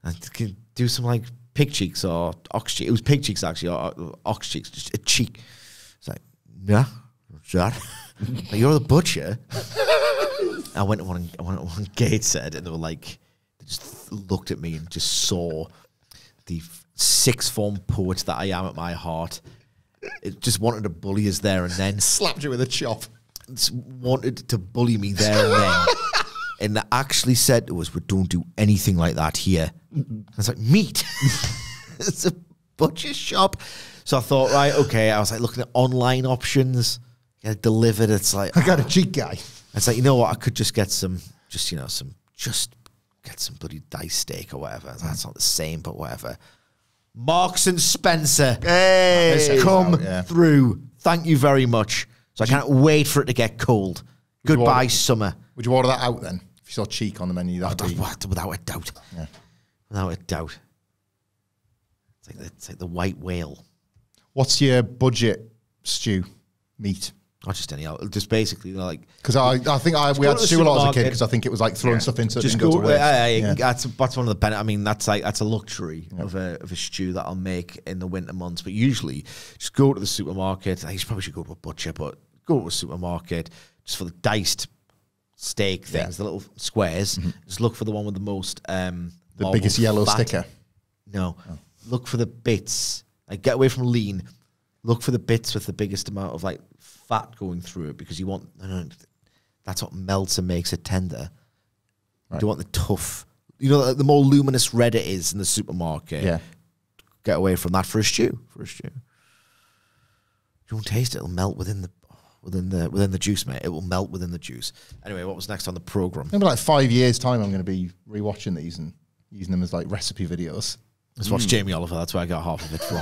I could do some like pig cheeks or ox cheeks. It was pig cheeks actually, or ox cheeks, just a cheek. It's like, yeah, what's that? Like, you're the butcher. I went to one Gateshead, and they were like, they just looked at me and just saw the sixth form poet that I am at my heart. It just wanted to bully us there and then. Slapped you with a chop. Just wanted to bully me there and then. And they actually said to us, we don't do anything like that here. I was like, meat? it's a butcher shop. So I thought, right, okay. I was like looking at online options. Get it delivered. It's like I got a cheap guy. It's like, you know what? I could just get some bloody dice steak or whatever. That's not the same, but whatever. Marks and Spencer has come through. Thank you very much. So I can't wait for it to get cold. Goodbye, summer. Would you order that out then? If you saw cheek on the menu, that'd be... Without a doubt. Yeah. Without a doubt. It's like the white whale. What's your budget stew meat? Not just any, just basically like... Because I think we had stew a lot as a kid because I think it was like throwing stuff into it. Just go to waste. That's one of the benefits. I mean, that's a luxury of a stew that I'll make in the winter months. But usually, just go to the supermarket. I probably should go to a butcher, but go to a supermarket just for the diced steak things, the little squares. Just look for the one with the most... the biggest yellow sticker. No. Look for the bits. Like, get away from lean. Look for the bits with the biggest amount of like fat going through it because you want. That's what melts and makes it tender. Right. You want the tough. You know, the more luminous red it is in the supermarket. Yeah. Get away from that for a stew. You won't taste it. It'll melt within the juice, mate. It will melt within the juice. Anyway, what was next on the program? Maybe like 5 years time, I'm going to be rewatching these and using them as like recipe videos. Let's watch Jamie Oliver. That's where I got half of it from.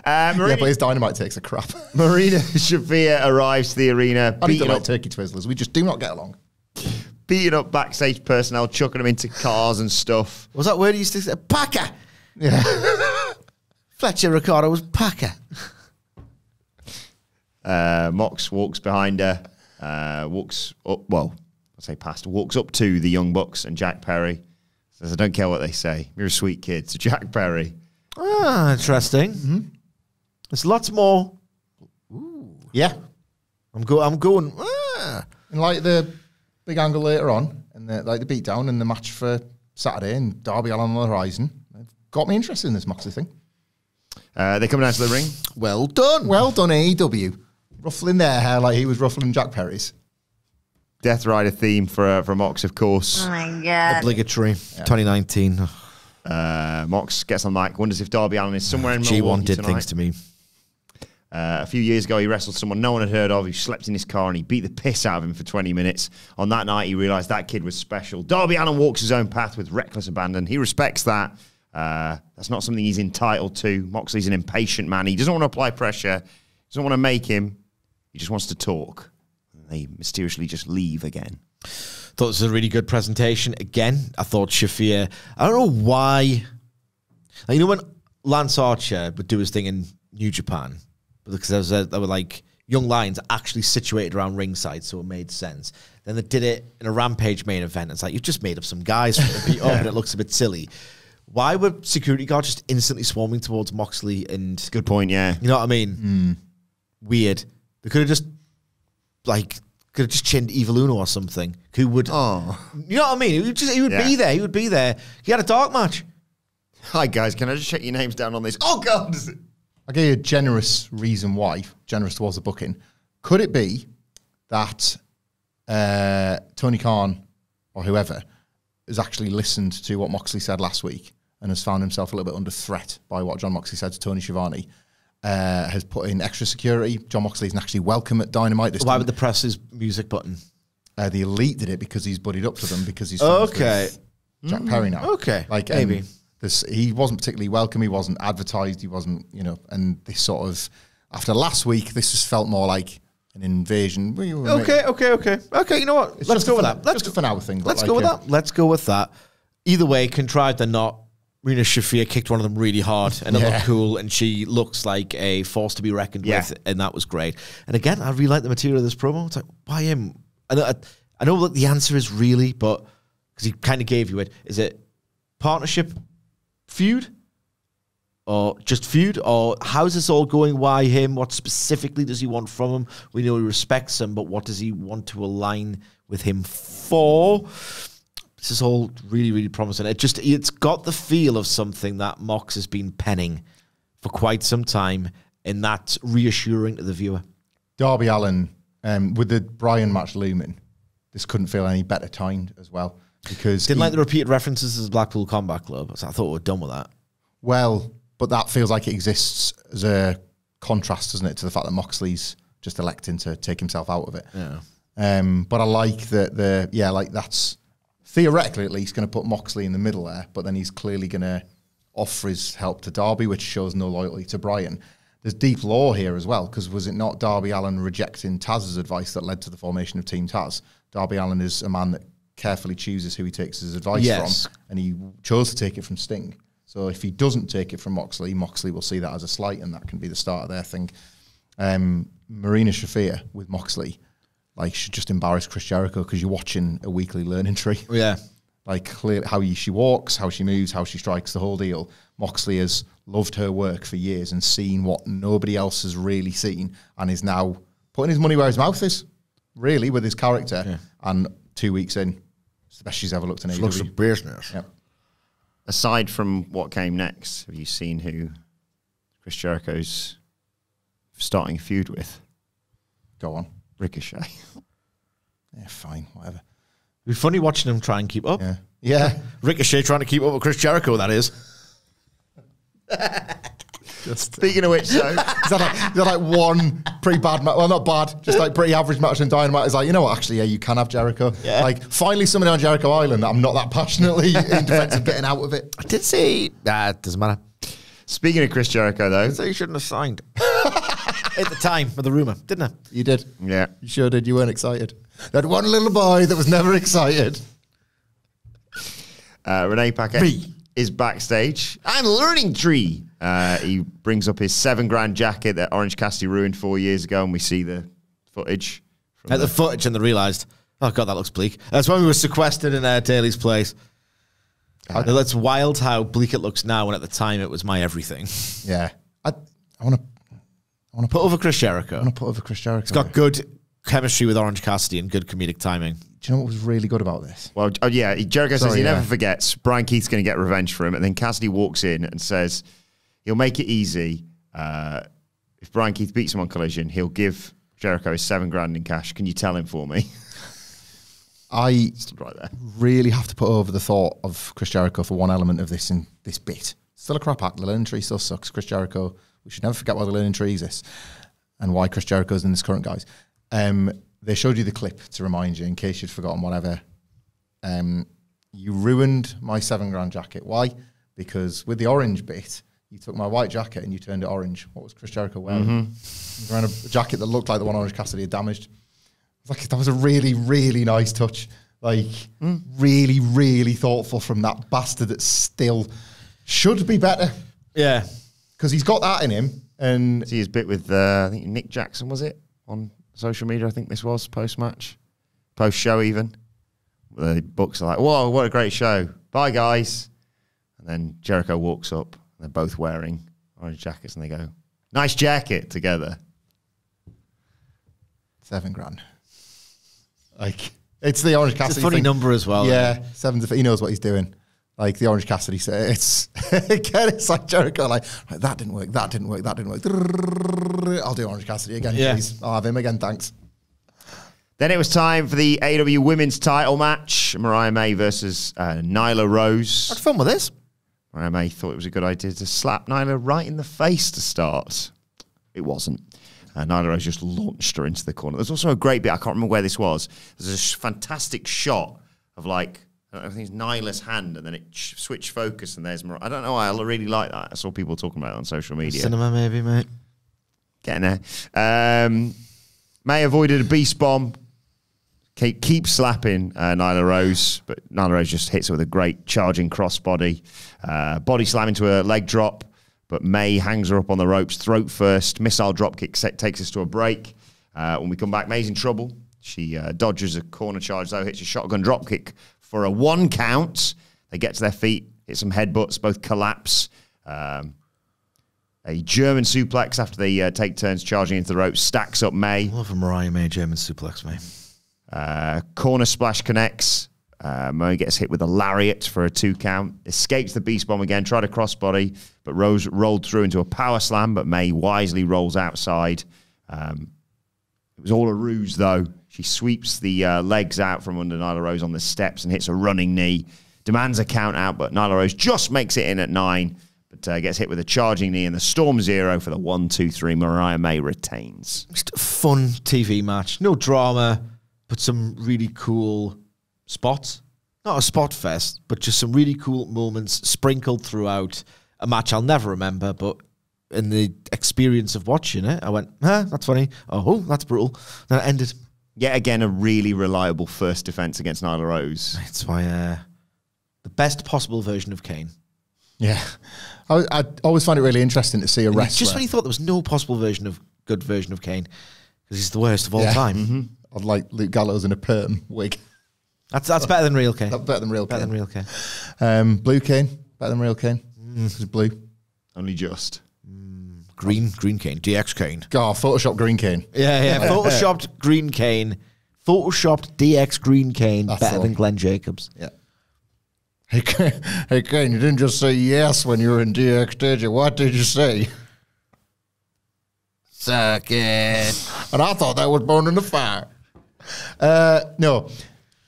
But his Dynamite takes a crap. Marina Shafir arrives to the arena. Beating up turkey twizzlers. We just do not get along. Beating up backstage personnel, chucking them into cars and stuff. Was that word he used to say? Packer! Yeah. Fletcher Ricardo was Packer. Mox walks behind her. Walks up, walks up to the Young Bucks and Jack Perry. Says, I don't care what they say. You're a sweet kid. So Jack Perry. Ah, interesting. There's lots more. Ooh. Yeah. I'm going. And like the big angle later on, and the beatdown and the match for Saturday and Darby Allin on the horizon, got me interested in this Moxley thing. They come down to the ring. Well done. Well done, AEW. Ruffling their hair like he was ruffling Jack Perry's. Death Rider theme for Mox, of course. Oh my God. Obligatory. 2019. Mox gets on the mic, wonders if Darby Allin is somewhere in Milwaukee G1 did tonight. Things to me. A few years ago, he wrestled someone no one had heard of. He slept in his car and he beat the piss out of him for 20 minutes. On that night, he realized that kid was special. Darby Allin walks his own path with reckless abandon. He respects that. That's not something he's entitled to. Moxley's an impatient man. He doesn't want to apply pressure. He doesn't want to make him. He just wants to talk. They mysteriously just leave again. Thought this was a really good presentation. Again, I thought Shafir, I don't know why. Like, you know when Lance Archer would do his thing in New Japan? Because there were like young lions actually situated around ringside, so it made sense. Then they did it in a Rampage main event. It's like, you've just made up some guys for the beat up and it looks a bit silly. Why were security guards just instantly swarming towards Moxley and... Good point, yeah. You know what I mean? Weird. They could have just... could have just chinned Evil Uno or something. Who would... Oh. You know what I mean? He would be there. He would be there. He had a dark match. Hi, guys. Can I just check your names down on this? Oh, God! I'll give you a generous reason why. Generous towards the booking. Could it be that Tony Khan or whoever has actually listened to what Moxley said last week and has found himself a little bit under threat by what Jon Moxley said to Tony Schiavone? Has put in extra security. Jon Moxley isn't actually welcome at Dynamite. Why would they press his music button? The Elite did it because he's buddied up to them because he's friends with Jack Perry now. Okay, maybe. He wasn't particularly welcome. He wasn't advertised. He wasn't, and this sort of, after last week, this just felt more like an invasion. Okay, you know what? Let's go with that. Let's go for now thing. Let's go with that. Let's go with that. Either way, contrived or not, Marina Shafir kicked one of them really hard and it looked cool and she looks like a force to be reckoned with and that was great. And again, I really like the material of this promo. It's like, why him? I know that the answer is really, but because he kind of gave you it. Is it partnership feud? Or just feud? Or how's this all going? Why him? What specifically does he want from him? We know he respects him, but what does he want to align with him for? This is all really, really promising. It's got the feel of something that Mox has been penning for quite some time, and that's reassuring to the viewer. Darby Allin, with the Bryan match looming, this couldn't feel any better timed as well. Because didn't like the repeated references as Blackpool Combat Club. So I thought we were done with that. Well, but that feels like it exists as a contrast, doesn't it, to the fact that Moxley's just electing to take himself out of it. Yeah. But I like that that's theoretically at least going to put Moxley in the middle there, but then he's clearly going to offer his help to Darby, which shows no loyalty to Bryan. There's deep lore here as well, because was it not Darby Allin rejecting Taz's advice that led to the formation of Team Taz? Darby Allin is a man that carefully chooses who he takes his advice from, and he chose to take it from Sting. So if he doesn't take it from Moxley, Moxley will see that as a slight, and that can be the start of their thing. Marina Shafir with Moxley, like, should just embarrass Chris Jericho, because you're watching a weekly learning tree. Yeah. Like, clearly how she walks, how she moves, how she strikes, the whole deal. Moxley has loved her work for years and seen what nobody else has really seen, and is now putting his money where his mouth is, really, with his character. Yeah. And 2 weeks in, it's the best she's ever looked in AEW. Looks a business. Yep. Aside from what came next, have you seen who Chris Jericho's starting a feud with? Go on. Ricochet. Yeah, fine, whatever. It'd be funny watching him try and keep up. Yeah. Ricochet trying to keep up with Chris Jericho, that is. Speaking of which, so Is that like one pretty bad match? Well, not bad, just like pretty average match in Dynamite. It's like, you know what, actually, yeah, you can have Jericho. Yeah. Like, finally somebody on Jericho Island that I'm not that passionately in defense of getting out of it. I did say, it doesn't matter. speaking of Chris Jericho, though, So you shouldn't have signed. At the time of the rumour, didn't I? You did. yeah, You sure did. You weren't excited. That one little boy that was never excited. Renee Paquette is backstage and learning tree. He brings up his $7,000 jacket that Orange Cassidy ruined 4 years ago, and we see the footage. At the footage, and they realised, oh God, that looks bleak. That's when we were sequestered in Daly's place. That's wild how bleak it looks now, when at the time it was my everything. Yeah. I want to Put over Chris Jericho. put over Chris Jericho. It's got good chemistry with Orange Cassidy and good comedic timing. Do you know what was really good about this? Well, yeah, Jericho says he yeah. never forgets. Brian Keith's going to get revenge for him, and then Cassidy walks in and says he'll make it easy. If Brian Keith beats him on Collision, he'll give Jericho his $7,000 in cash. Can you tell him for me? I Stood right there. really have to put over the thought of Chris Jericho for one element of this in this bit. Still a crap act. The learning tree still sucks. Chris Jericho, we should never forget why the learning tree exists and why Chris Jericho's in this current guise. They showed you the clip to remind you, in case you'd forgotten whatever. You ruined my $7,000 jacket. Why? Because with the orange bit, you took my white jacket and you turned it orange. What was Chris Jericho wearing? He was wearing a jacket that looked like the one Orange Cassidy had damaged. Like, that was a really, really nice touch. Like, really, really thoughtful from that bastard that still should be better. Yeah. Because he's got that in him. And See his bit with, I think Nick Jackson, was it? On social media, I think this was, post-match. Post-show, even. The books are like, whoa, what a great show. Bye, guys. And then Jericho walks up. And they're both wearing orange jackets, and they go, nice jacket, together. $7,000. Like, it's the Orange Cassidy It's a funny thing. number as well. Yeah, he knows what he's doing. Like the Orange Cassidy said, it's again, it's like Jericho, like, right, that didn't work. I'll do Orange Cassidy again, please. I'll have him again, thanks. Then it was time for the AEW Women's title match. Mariah May versus Nyla Rose. Had fun with this. Mariah May thought it was a good idea to slap Nyla right in the face to start. It wasn't. Nyla Rose just launched her into the corner. There's also a great bit, I can't remember where this was. There's a fantastic shot of, like, I think it's Nyla's hand, and then it switched focus, and there's Mariah. I don't know why, I really like that. I saw people talking about it on social media. Cinema, maybe, mate. Getting there. May avoided a beast bomb. Keep slapping Nyla Rose, but Nyla Rose just hits her with a great charging crossbody. Body slam into a leg drop, but May hangs her up on the ropes, throat first. Missile dropkick takes us to a break. When we come back, May's in trouble. She dodges a corner charge, though, hits a shotgun dropkick for a 1 count. They get to their feet, hit some headbutts, both collapse. A German suplex after they take turns charging into the ropes, stacks up May. Love a Mariah May German suplex, mate. Corner splash connects. May gets hit with a lariat for a 2 count. Escapes the beast bomb again, tried a crossbody, but Rose rolled through into a power slam, but May wisely rolls outside. It was all a ruse, though. She sweeps the legs out from under Nyla Rose on the steps and hits a running knee. Demands a count out, but Nyla Rose just makes it in at 9. but gets hit with a charging knee in the Storm Zero for the 1-2-3. Mariah May retains. Just a fun TV match. No drama, but some really cool spots. Not a spot fest, but just some really cool moments sprinkled throughout a match I'll never remember, but in the experience of watching it, I went, that's funny. Oh, that's brutal. Then it ended. Yet again, a really reliable first defense against Nyla Rose. It's why the best possible version of Kane. Yeah. I always find it really interesting to see a wrestler. Just when you thought there was no possible good version of Kane, because he's the worst of all time. Mm-hmm. I'd like Luke Gallows in a perm wig. That's better than real Kane. That's better than real Kane. Better than real Kane. Blue Kane, better than real Kane. It's blue. Only just. Green Kane, DX Kane. God, Photoshop Green Kane. Yeah. Photoshopped Green Kane. Photoshopped DX Green Kane. That's better all. than Glenn Jacobs. Yeah. Hey Kane, you didn't just say yes when you were in DX, did you? What did you say? Suck it. And I thought that was Born in the Fire. No.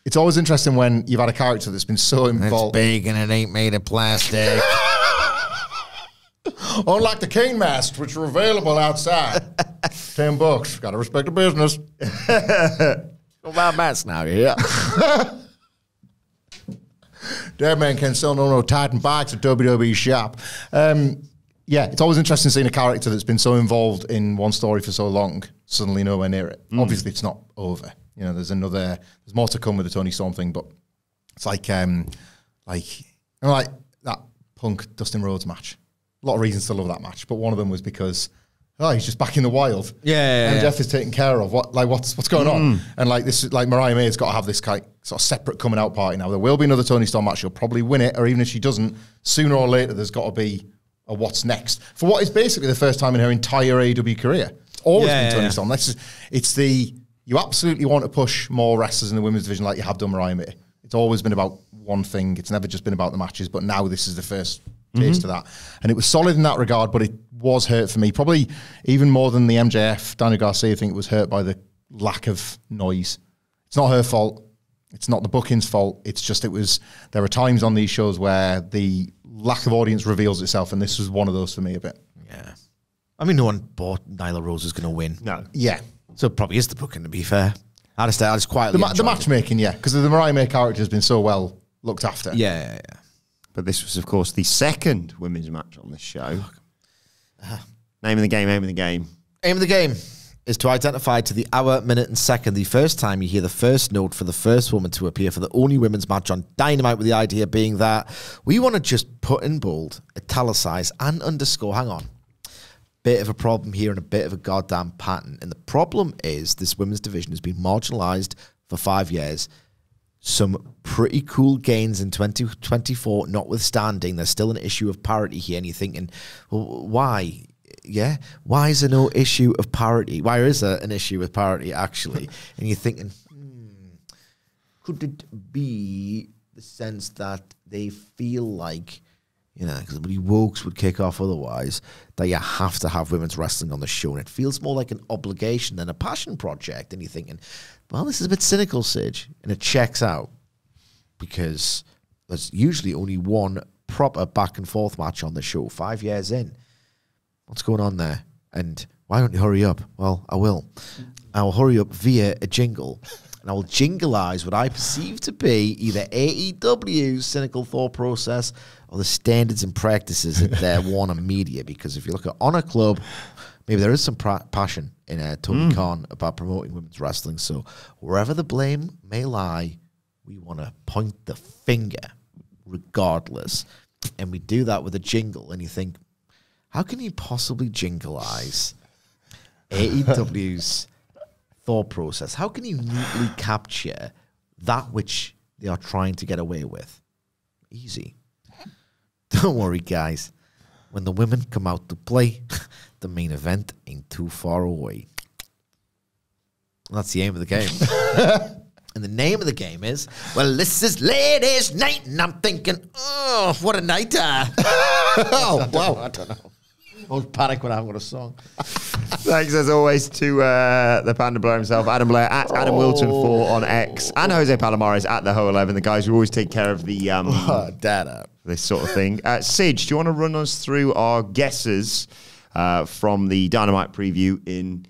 It's always interesting when you've had a character that's been so involved. It's big and it ain't made of plastic. Unlike the Kane masks, which are available outside. $10. Gotta respect the business. What about masks now, yeah? That man can't sell no Titan bikes at WWE shop. Yeah, it's always interesting seeing a character that's been so involved in one story for so long, suddenly nowhere near it. Obviously, it's not over. You know, there's more to come with the Tony Storm thing, but it's like that Punk Dustin Rhodes match. A lot of reasons to love that match, but one of them was because he's just back in the wild. Yeah. MJF is taken care of. What's going on? And this is Mariah May has got to have this sort of separate coming out party now. There will be another Tony Storm match. She'll probably win it, or even if she doesn't, sooner or later there's got to be a what's next for what is basically the first time in her entire AEW career. It's always been Tony Storm. You absolutely want to push more wrestlers in the women's division like you have done Mariah May. It's always been about one thing. It's never just been about the matches, but now this is the first taste of that. And it was solid in that regard, but it was hurt for me. Probably even more than the MJF, Daniel Garcia, I think it was hurt by the lack of noise. It's not her fault. It's not the booking's fault. It's just there are times on these shows where the lack of audience reveals itself, and this was one of those for me a bit. Yeah. I mean, no one bought Nyla Rose is going to win. No. Yeah. So it probably is the booking, to be fair. I just quietly The matchmaking, yeah, because the Mariah May character has been so well looked after. Yeah. But this was, of course, the second women's match on this show. Name of the game. Aim of the game is to identify to the hour, minute, and second the first time you hear the first note for the first woman to appear for the only women's match on Dynamite, with the idea being that we want to just put in bold, italicize, and underscore. Hang on. Bit of a problem here and a bit of a goddamn pattern. And the problem is this women's division has been marginalized for 5 years. Some pretty cool gains in 2024 notwithstanding, there's still an issue of parity here. And you're thinking, well, why? Yeah? Why is there no issue of parity? Why is there an issue with parity, actually? And you're thinking, could it be the sense that they feel like, because the Wokes would kick off otherwise, that you have to have women's wrestling on the show. And it feels more like an obligation than a passion project. And you're thinking, well, this is a bit cynical, Sige. And it checks out because there's usually only one proper back and forth match on the show 5 years in. What's going on there? And why don't you hurry up? Well, I will. I'll hurry up via a jingle. And I will jingleize what I perceive to be either AEW's cynical thought process or the standards and practices at their Warner Media. Because if you look at Honor Club, maybe there is some passion in Tony Khan about promoting women's wrestling. So wherever the blame may lie, we want to point the finger regardless. And we do that with a jingle. And you think, how can you possibly jingleize AEW's thought process? How can you neatly capture that which they are trying to get away with? Easy. Don't worry, guys. When the women come out to play, the main event ain't too far away. That's the aim of the game. And the name of the game is, well, this is ladies' night, and I'm thinking, oh, what a night. Oh, wow. I don't know. I was panic when I haven't got a song. Thanks, as always, to the Panda Blair himself, Adam Blair, at Adam Wilton4 on X, and Jose Palomares at the Ho11, the guys who always take care of the this sort of thing. Sidge, do you want to run us through our guesses from the Dynamite preview in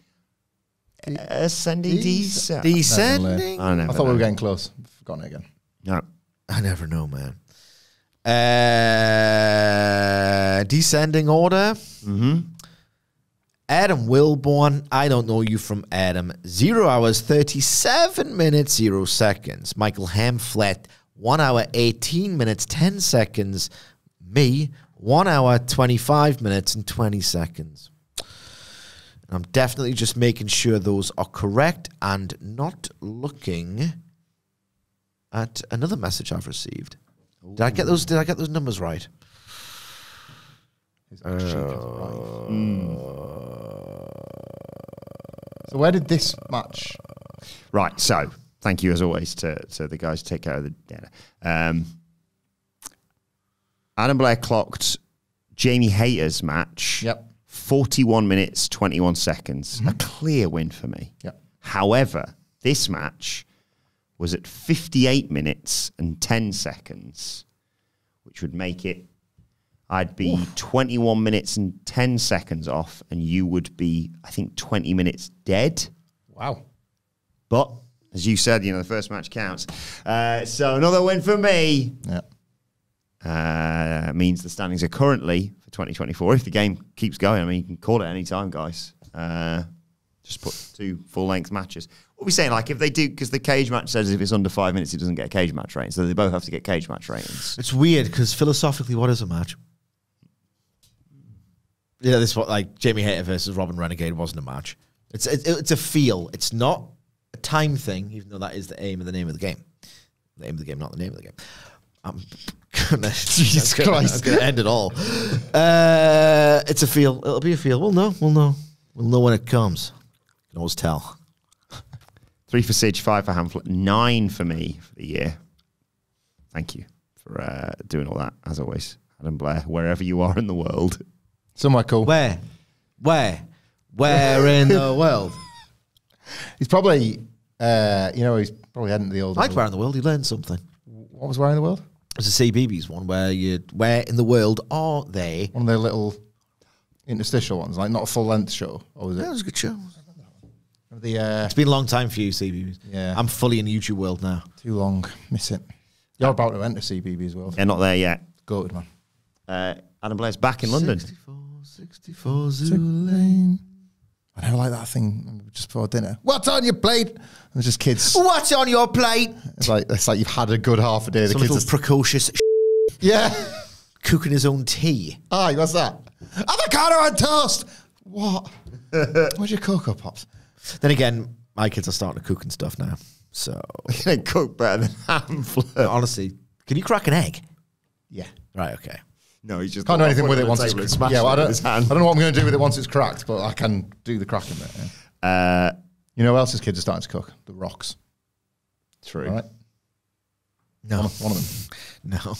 ascending, descending? I thought we were getting close. I've forgotten it again. No. I never know, man. Descending order. Mm-hmm. Adam Wilborn, I don't know you from Adam. 0 hours, 37 minutes, 0 seconds. Michael Hamflett, 1 hour, 18 minutes, 10 seconds. Me, 1 hour, 25 minutes, and 20 seconds. I'm definitely just making sure those are correct and not looking at another message I've received. Did I get those numbers right? So where did this match? Right, so thank you as always to the guys who take care of the data. Adam Blair clocked Jamie Hayter's match. Yep. 41 minutes, 21 seconds. A clear win for me. Yep. However, this match was at 58 minutes and 10 seconds, which would make it, I'd be 21 minutes and 10 seconds off, and you would be, I think, 20 minutes dead. Wow. But, as you said, the first match counts. So another win for me. Yeah. Means the standings are currently, for 2024, if the game keeps going, I mean, you can call it any time, guys. Just put 2 full-length matches. What are we saying? Like, if they do, because the cage match says if it's under 5 minutes, it doesn't get a cage match rating. So they both have to get cage match ratings. It's weird, because philosophically, what is a match? Yeah, this is what, like, Jamie Hayter versus Robyn Renegade wasn't a match. It's a feel. It's not a time thing, even though that is the aim of the name of the game. The aim of the game, not the name of the game. Jesus Christ. I'm going to end it all. It's a feel. It'll be a feel. We'll know. We'll know when it comes. You can always tell. 3 for Sidge, 5 for Hamflet, 9 for me for the year. Thank you for doing all that, as always. Adam Blair, wherever you are in the world. Somewhere cool. Where in the world? He's probably, he's probably heading to the old. Like where in the world? You learned something. What was where in the world? It's a CBeebies one where in the world are they? One of their little interstitial ones, like not a full length show, or was it? Yeah, it was a good show. It's been a long time for you, CBeebies. Yeah, I'm fully in the YouTube world now. Too long, miss it. You're about to enter CBeebies as well. They're not there yet. Goated, man. Adam Blair's back in London. 64 Zulane. I never like that thing just before dinner. What's on your plate? And it's just kids. What's on your plate? It's like you've had a good half a day. The Some kids little precocious yeah. cooking his own tea. Aye, what's that? Avocado on toast. What? Where's your Cocoa Pops? Then again, my kids are starting to cook and stuff now. So They cook better than Hamflet. honestly, can you crack an egg? Yeah. Right, okay. No, he's just Can't do anything with it once it's it's smashed. yeah, well, I his hand. don't know what I'm going to do with it once it's cracked, but I can do the cracking bit. Yeah. You know who else's kids are starting to cook? The Rocks. True. All right. No. One of them. No.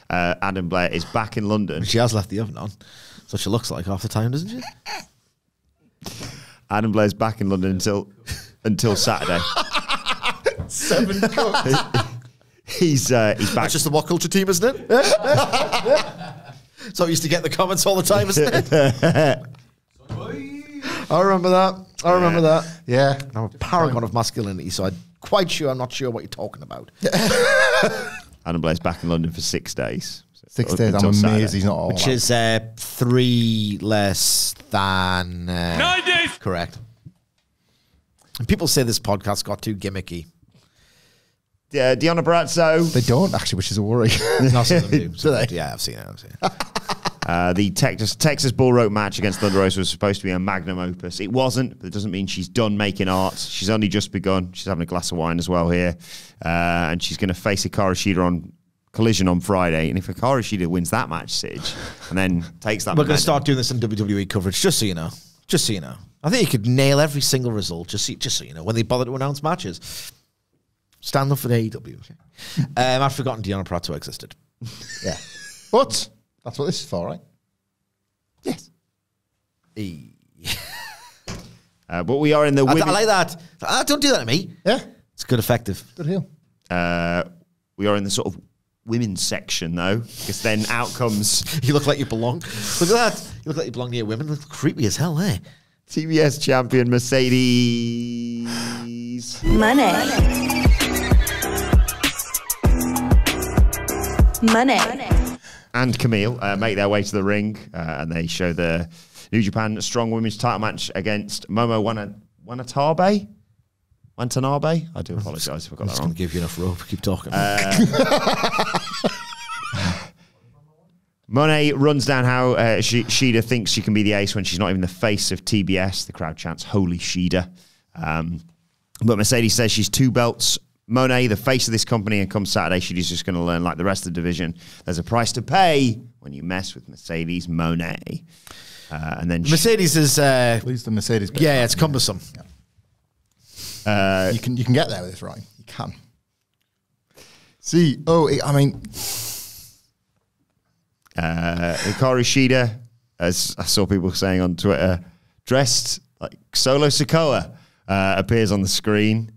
Adam Blair is back in London. She has left the oven on. So she looks like half the time, doesn't she? Adam Blair's back in London until Saturday. 7 cooks. He's back. That's just the WhatCulture team, isn't it? So I used to get the comments all the time, isn't it? I remember that. Yeah. I'm a paragon of masculinity, so I'm not sure what you're talking about. Adam Blair's back in London for 6 days. 6 days. I'm Until amazed Saturday. he's not all Which that. is 3 less than... 9 days. Correct. And people say this podcast got too gimmicky. Yeah, Deonna Barazzo. They don't, actually, which is a worry. No, some of them do. Do they? Yeah, I've seen it. The Texas Bull Rope match against Thunder Rosa was supposed to be a magnum opus. It wasn't, but it doesn't mean she's done making art. She's only just begun. She's having a glass of wine as well here. And she's going to face Hikaru Shida on Collision on Friday. And if Hikaru Shida wins that match, Sidge, and then takes that We're going momentum- to start doing this in WWE coverage, just so you know. Just so you know. I think you could nail every single result, just so you know, when they bother to announce matches. Stand up for the AEW. Okay? I'd forgotten Deonna Purrazzo existed. Yeah. But that's what this is for, right? Yes. But we are in the I women. like that. Don't do that to me. Yeah. It's good, effective. Good heel. We are in the sort of women's section, though, because then out comes You look like you belong. Look at that. You look like you belong near women. Look creepy as hell, eh? TBS champion Mercedes Money. and Camille make their way to the ring, and they show the New Japan Strong Women's title match against Momo Watanabe. I do apologise if I got that I'm just wrong. going to give you enough rope. Keep talking. Monet runs down how Shida thinks she can be the ace when she's not even the face of TBS. The crowd chants, "Holy Shida." But Mercedes says she's 2 belts. Monet, the face of this company, and come Saturday, she's just going to learn like the rest of the division. There's a price to pay when you mess with Mercedes Monet. And then Mercedes is... At least the Mercedes bit. yeah, it's cumbersome. You can get there with this, right? You can. See, Hikaru Shida, as I saw people saying on Twitter, dressed like Solo Sikoa, appears on the screen.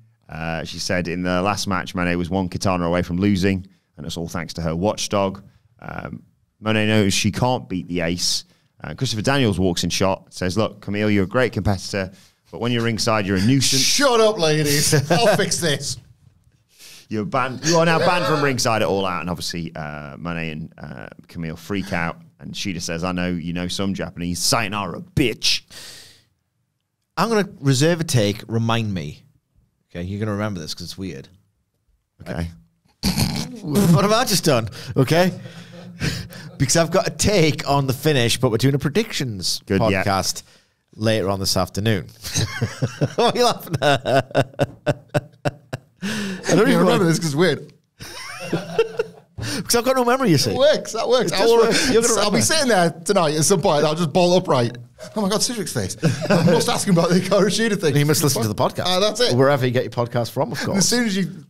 She said in the last match, Monet was 1 katana away from losing, and it's all thanks to her watchdog. Monet knows she can't beat the ace. Christopher Daniels walks in shot, says, "Look, Camille, you're a great competitor, but when you're ringside, you're a nuisance." Shut up, ladies. I'll fix this. You are now banned from ringside at All Out, and obviously Monet and Camille freak out, and Shida says, "I know you know some Japanese. Sayonara, bitch." I'm going to reserve a take. Remind me. Okay, you're going to remember this because it's weird. Okay. What have I just done? Okay. Because I've got a take on the finish, but we're doing a predictions podcast later on this afternoon. What are you laughing at? I don't even remember this because it's weird. Because I've got no memory, you see. That works. I'll be sitting there tonight at some point and I'll just bolt upright. Oh my God, Cedric's face. I must ask him about the Hikaru Shida thing. You must listen to the podcast. That's it. Wherever you get your podcast from, of And course. as soon as you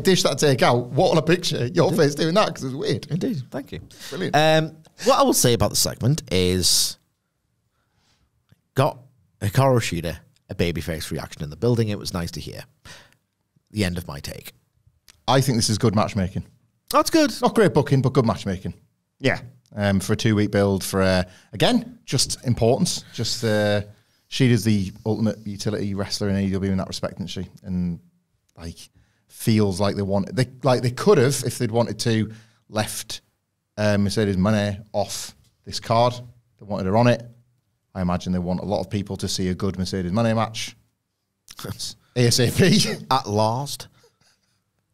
dish that take out, what on a picture, your face doing that because it's weird. Indeed. Thank you. Brilliant. What I will say about the segment is got Hikaru Shida a babyface reaction in the building. It was nice to hear. The end of my take. I think this is good matchmaking. That's good. Not great booking, but good matchmaking. Yeah. For a 2-week build for, again, just importance. Just Shida's the ultimate utility wrestler in AEW in that respect, isn't she? And feels like they could have, if they'd wanted to, left Mercedes Moné off this card. They wanted her on it. I imagine they want a lot of people to see a good Mercedes Moné match. ASAP. At last.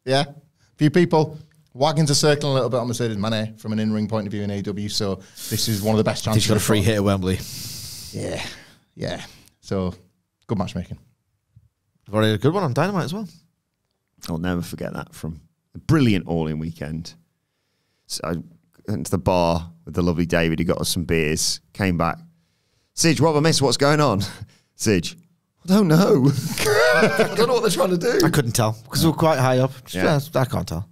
Yeah. A few people. Wagons are circling a little bit on Mercedes Moné from an in-ring point of view in AEW, so this is one of the best chances. She's got a free hit at Wembley. Yeah. So, good matchmaking. I've already had a good one on Dynamite as well. I'll never forget that from a brilliant All-In weekend. So I went to the bar with the lovely David. He got us some beers, came back. Sige, what have I missed? What's going on? Sige, I don't know. I don't know what they're trying to do. I couldn't tell because we were quite high up. Yeah. I can't tell.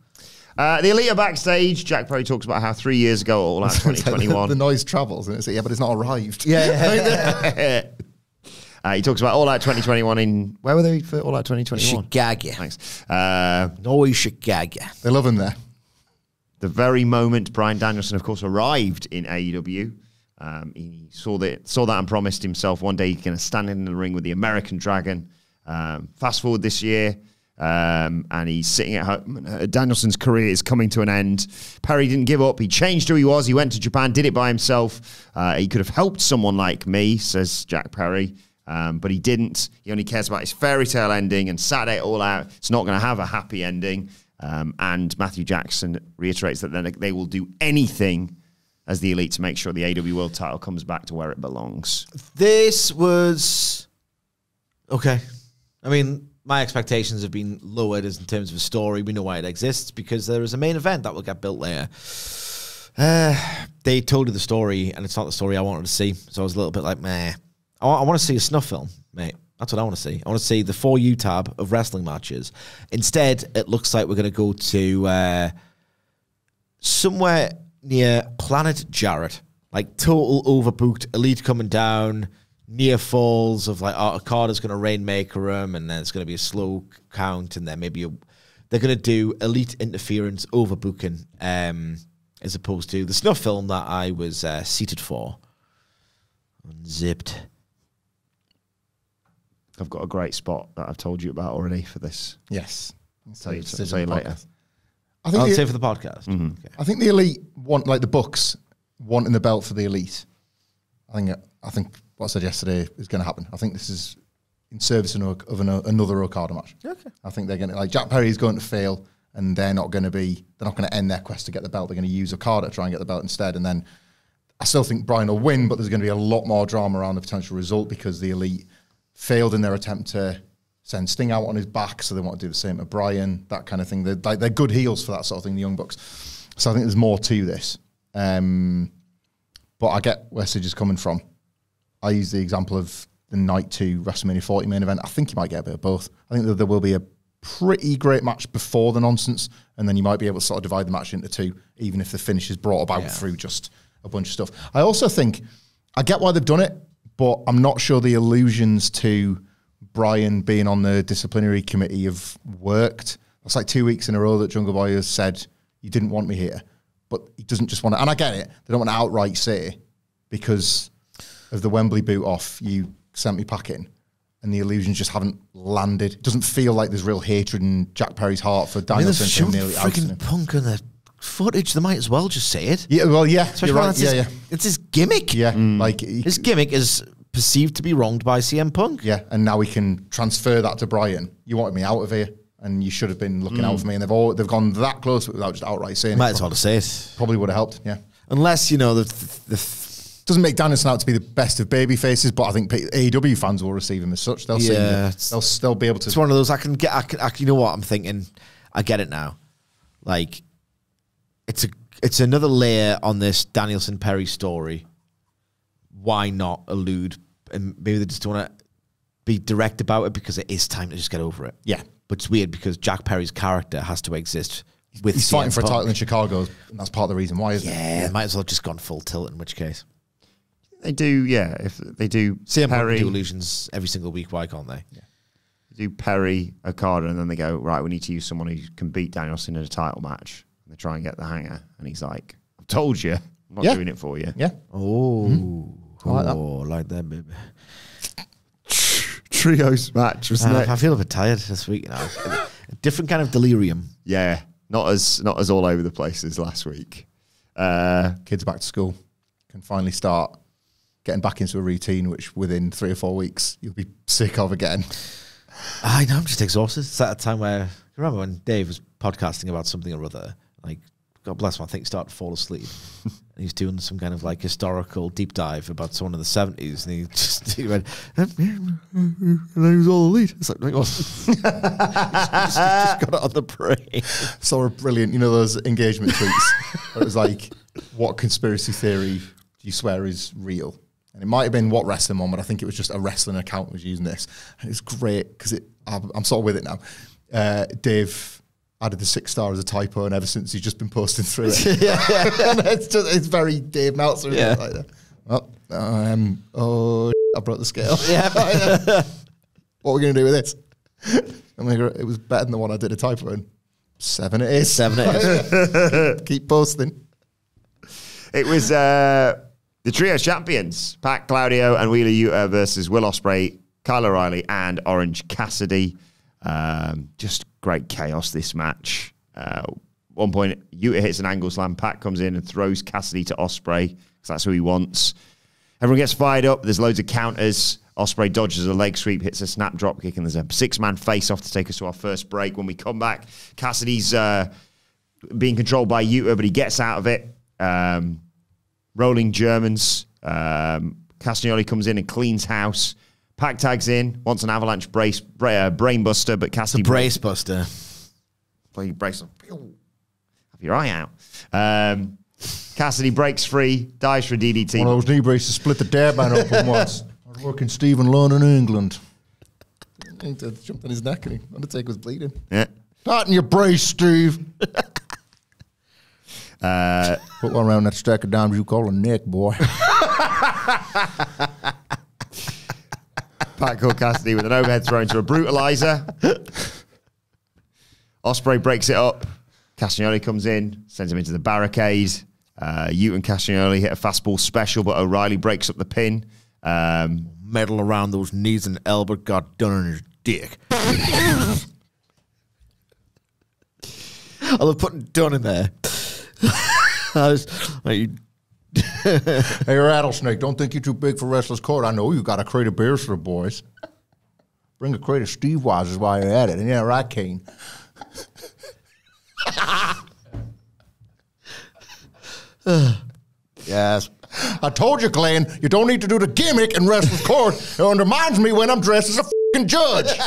The Elite are backstage. Jack Perry talks about how 3 years ago, All Out 2021. the noise travels, and it's but it's not arrived. Yeah. He talks about All Out 2021 where were they for All Out 2021? Chicago. Thanks. Norway, Chicago. They love him there. The very moment Bryan Danielson, of course, arrived in AEW, he saw that and promised himself one day he's going to stand in the ring with the American Dragon. Fast forward this year, and he's sitting at home. Danielson's career is coming to an end. Perry didn't give up. He changed who he was. He went to Japan, did it by himself. He could have helped someone like me, says Jack Perry, but he didn't. He only cares about his fairy tale ending, and Saturday All Out, it's not going to have a happy ending. And Matthew Jackson reiterates that they will do anything as the Elite to make sure the AEW World title comes back to where it belongs. This was okay. I mean, my expectations have been lowered as in terms of a story. We know why it exists because there is a main event that will get built later. They told you the story, and it's not the story I wanted to see. So I was a little bit like, meh. I want to see a snuff film, mate. That's what I want to see. I want to see the For You tab of wrestling matches. Instead, it looks like we're going to go to somewhere near Planet Jarrett. Like total overbooked, Elite coming down, near falls of like, Okada's going to Rainmaker him, and then it's going to be a slow count, and then maybe they're going to do elite interference overbooking as opposed to the snuff film that I was seated for. Unzipped. I've got a great spot that I've told you about already for this. Yes. Tell you later. I think I'll say for the podcast. Mm-hmm. Okay. I think the elite want, like the Bucks, wanting the belt for the elite. I think what I said yesterday is going to happen. I think this is in service of another Okada match. Okay. I think they're going to, like, Jack Perry is going to fail, and they're not going to end their quest to get the belt. They're going to use Okada to try and get the belt instead. And then I still think Bryan will win, but there's going to be a lot more drama around the potential result because the elite failed in their attempt to send Sting out on his back, so they want to do the same to Bryan, that kind of thing. They're good heels for that sort of thing, the Young Bucks. So I think there's more to this. But I get where Sidge is coming from. I use the example of the Night 2 WrestleMania 40 main event. I think you might get a bit of both. I think that there will be a pretty great match before the nonsense, and then you might be able to sort of divide the match into two, even if the finish is brought about through just a bunch of stuff. I also think, I get why they've done it, but I'm not sure the allusions to Bryan being on the disciplinary committee have worked. That's like 2 weeks in a row that Jungle Boy has said, you didn't want me here. But he doesn't just want to, and I get it, they don't want to outright say, because of the Wembley boot off, you sent me packing, and the illusions just haven't landed. It doesn't feel like there's real hatred in Jack Perry's heart for Danielson to nearly ousting him. Punk in the footage, they might as well just say it. Yeah, well, yeah, Especially you're right. Yeah, it's his gimmick. Yeah, like his gimmick is perceived to be wronged by CM Punk. Yeah, and now we can transfer that to Bryan. You wanted me out of here, and you should have been looking out for me. And they've gone that close without just outright saying Might it. as well say it. Probably would have helped. Yeah, unless the doesn't make Danielson out to be the best of baby faces, but I think AEW fans will receive him as such. They'll see him. They'll be able to. It's one of those I can you know what I'm thinking? I get it now. Like, it's another layer on this Danielson Perry story. Why not allude? And maybe they just don't want to be direct about it because it is time to just get over it. Yeah. But it's weird because Jack Perry's character has to exist with He's CM fighting for a Punk. title in Chicago, and that's part of the reason why, isn't it? Yeah, they might as well have just gone full tilt, in which case. They do, yeah. If they do CM Punk Perry, do illusions every single week, why can't they? Yeah. They do Perry, Okada, and then they go, right, we need to use someone who can beat Danielson in a title match. And they try and get the hanger. And he's like, I've told you, I'm not doing it for you. Yeah. Oh, I like that. Like that, baby. Trios match was next. I feel a bit tired this week now. A different kind of delirium. Yeah, not as all over the place as last week. Kids back to school can finally start getting back into a routine, which within 3 or 4 weeks you'll be sick of again. I know, I'm just exhausted. It's at a time where, remember when Dave was podcasting about something or other, like, God bless him, I think he started to fall asleep. And he's doing some kind of like historical deep dive about someone in the 70s, and he went, and he was all elite. It's like, just got it on the brain. Saw a brilliant, those engagement tweets. Where it was like, what conspiracy theory do you swear is real? And it might have been What Wrestling one, but I think it was just a wrestling account was using this. And it's great because I'm sort of with it now. Dave added the 6-star as a typo, and ever since he's just been posting through it. And it's very Dave Meltzer. Yeah. Like that. I broke the scale. Yeah. What are we going to do with this? It was better than the one I did a typo in. 7 it is. 7 it is. Keep posting. It was the trio champions, Pat, Claudio, and Wheeler Yuta versus Will Ospreay, Kyle O'Reilly, and Orange Cassidy. Just great chaos, this match. One point, Yuta hits an angle slam. Pat comes in and throws Cassidy to Ospreay, because that's who he wants. Everyone gets fired up. There's loads of counters. Ospreay dodges a leg sweep, hits a snap drop kick, and there's a 6-man face-off to take us to our first break. When we come back, Cassidy's being controlled by Yuta, but he gets out of it. Rolling Germans. Castagnoli comes in and cleans house. Pac tags in, wants an avalanche brain buster, but Cassidy... The brace buster. Play brace. Have your eye out. Cassidy breaks free, dives for a DDT. One of those knee braces split the dare band open once. I was working Stephen Lawn in England. He jumped on his neck and Undertaker was bleeding. Yeah. Tighten your brace, Steve. Put one around that stack of dimes you call a neck, boy. Pat caught Cassidy with an overhead throw into a brutalizer. Ospreay breaks it up. Castagnoli comes in, sends him into the barricade. Yuta and Castagnoli hit a fastball special, but O'Reilly breaks up the pin. Metal around those knees and elbow got done on his dick. I love putting done in there. Hey, Rattlesnake, don't think you're too big for Wrestler's Court. I know you got a crate of beers for the boys. Bring a crate of Steve Weisers while you're at it. And yeah, right, Kane. Yes. I told you, Glenn, you don't need to do the gimmick in Wrestler's Court. It undermines me when I'm dressed as a fucking judge.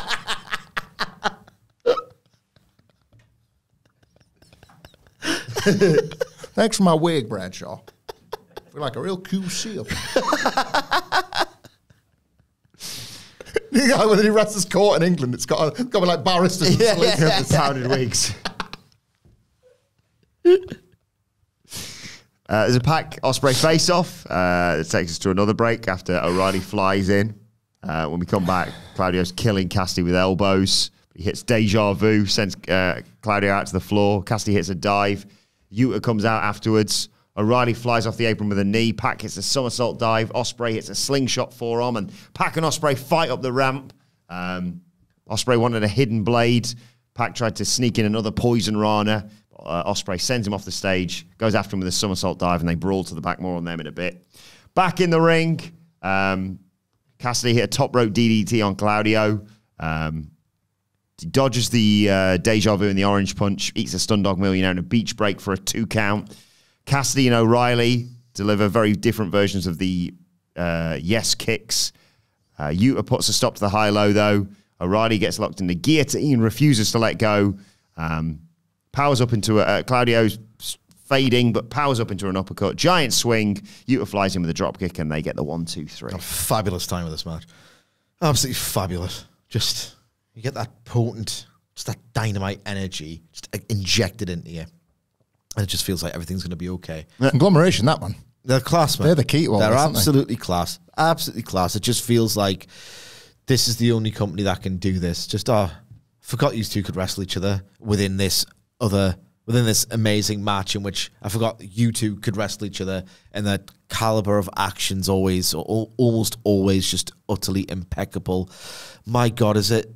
Thanks for my wig, Bradshaw. I feel like a real QC. Yeah, when he wrestles court in England, it's got like barristers and The powdered wigs. There's a Pac Ospreay face-off. It takes us to another break after O'Reilly flies in. When we come back, Claudio's killing Cassidy with elbows. He hits Deja Vu, sends Claudio out to the floor. Cassidy hits a dive. Yuta comes out afterwards. O'Reilly flies off the apron with a knee. Pac hits a somersault dive. Ospreay hits a slingshot forearm. And Pac and Ospreay fight up the ramp. Ospreay wanted a hidden blade. Pac tried to sneak in another poison rana. Ospreay sends him off the stage, goes after him with a somersault dive, and they brawl to the back. More on them in a bit. Back in the ring, Cassidy hit a top rope DDT on Claudio. He dodges the Deja Vu and the Orange Punch, eats a Stun Dog Millionaire and a beach break for a 2 count. Cassidy and O'Reilly deliver very different versions of the yes kicks. Yuta puts a stop to the high-low, though. O'Reilly gets locked in the guillotine, refuses to let go. Powers up into Claudio's fading, but powers up into an uppercut. Giant swing. Yuta flies in with a drop kick, and they get the 1, 2, 3. A fabulous time with this match. Absolutely fabulous. Just, you get that potent, just that dynamite energy just injected into you. And it just feels like everything's going to be okay. Conglomeration, that one. They're class, man. They're the key to all They're this, aren't they? absolutely class. Absolutely class. It just feels like this is the only company that can do this. Just, forgot you two could wrestle each other within this amazing match in which I forgot you two could wrestle each other, and that caliber of actions almost always just utterly impeccable. My God, is it?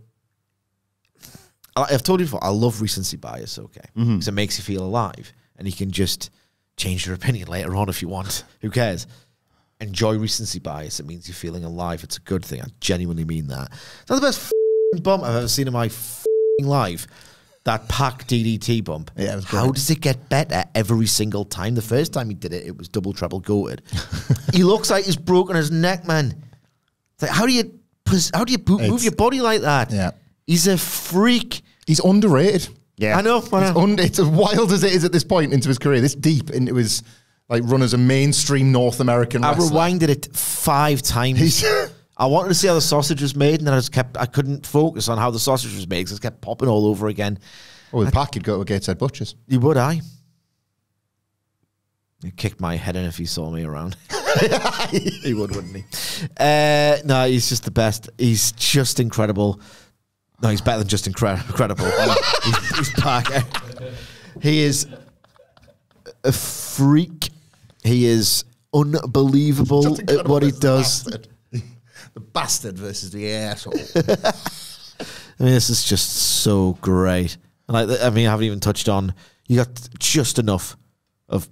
I've told you before, I love recency bias, okay? Because it makes you feel alive, and you can just change your opinion later on if you want. Who cares? Enjoy recency bias. It means you're feeling alive. It's a good thing. I genuinely mean that. That's the best bump I've ever seen in my life. That Pac DDT bump. Yeah, it was great. How does it get better every single time? The first time he did it, it was double treble goated. He looks like he's broken his neck, man. It's like, how do you move your body like that? Yeah. He's a freak. He's underrated. Yeah. I know. It's as wild as it is at this point into his career, this deep into his like run as a mainstream North American wrestler. I rewinded it 5 times. I wanted to see how the sausage was made, and then I couldn't focus on how the sausage was made because it kept popping all over again. Well, with Pac, he'd go to a Gateshead Butchers. You would, I? He kicked my head in if he saw me around. He would, wouldn't he? No, he's just the best. He's just incredible. No, he's better than just incredible. He's Pac. He is a freak. He is unbelievable at what he does. Bastard. The bastard versus the asshole. I mean, this is just so great. And I haven't even touched on, you got just enough of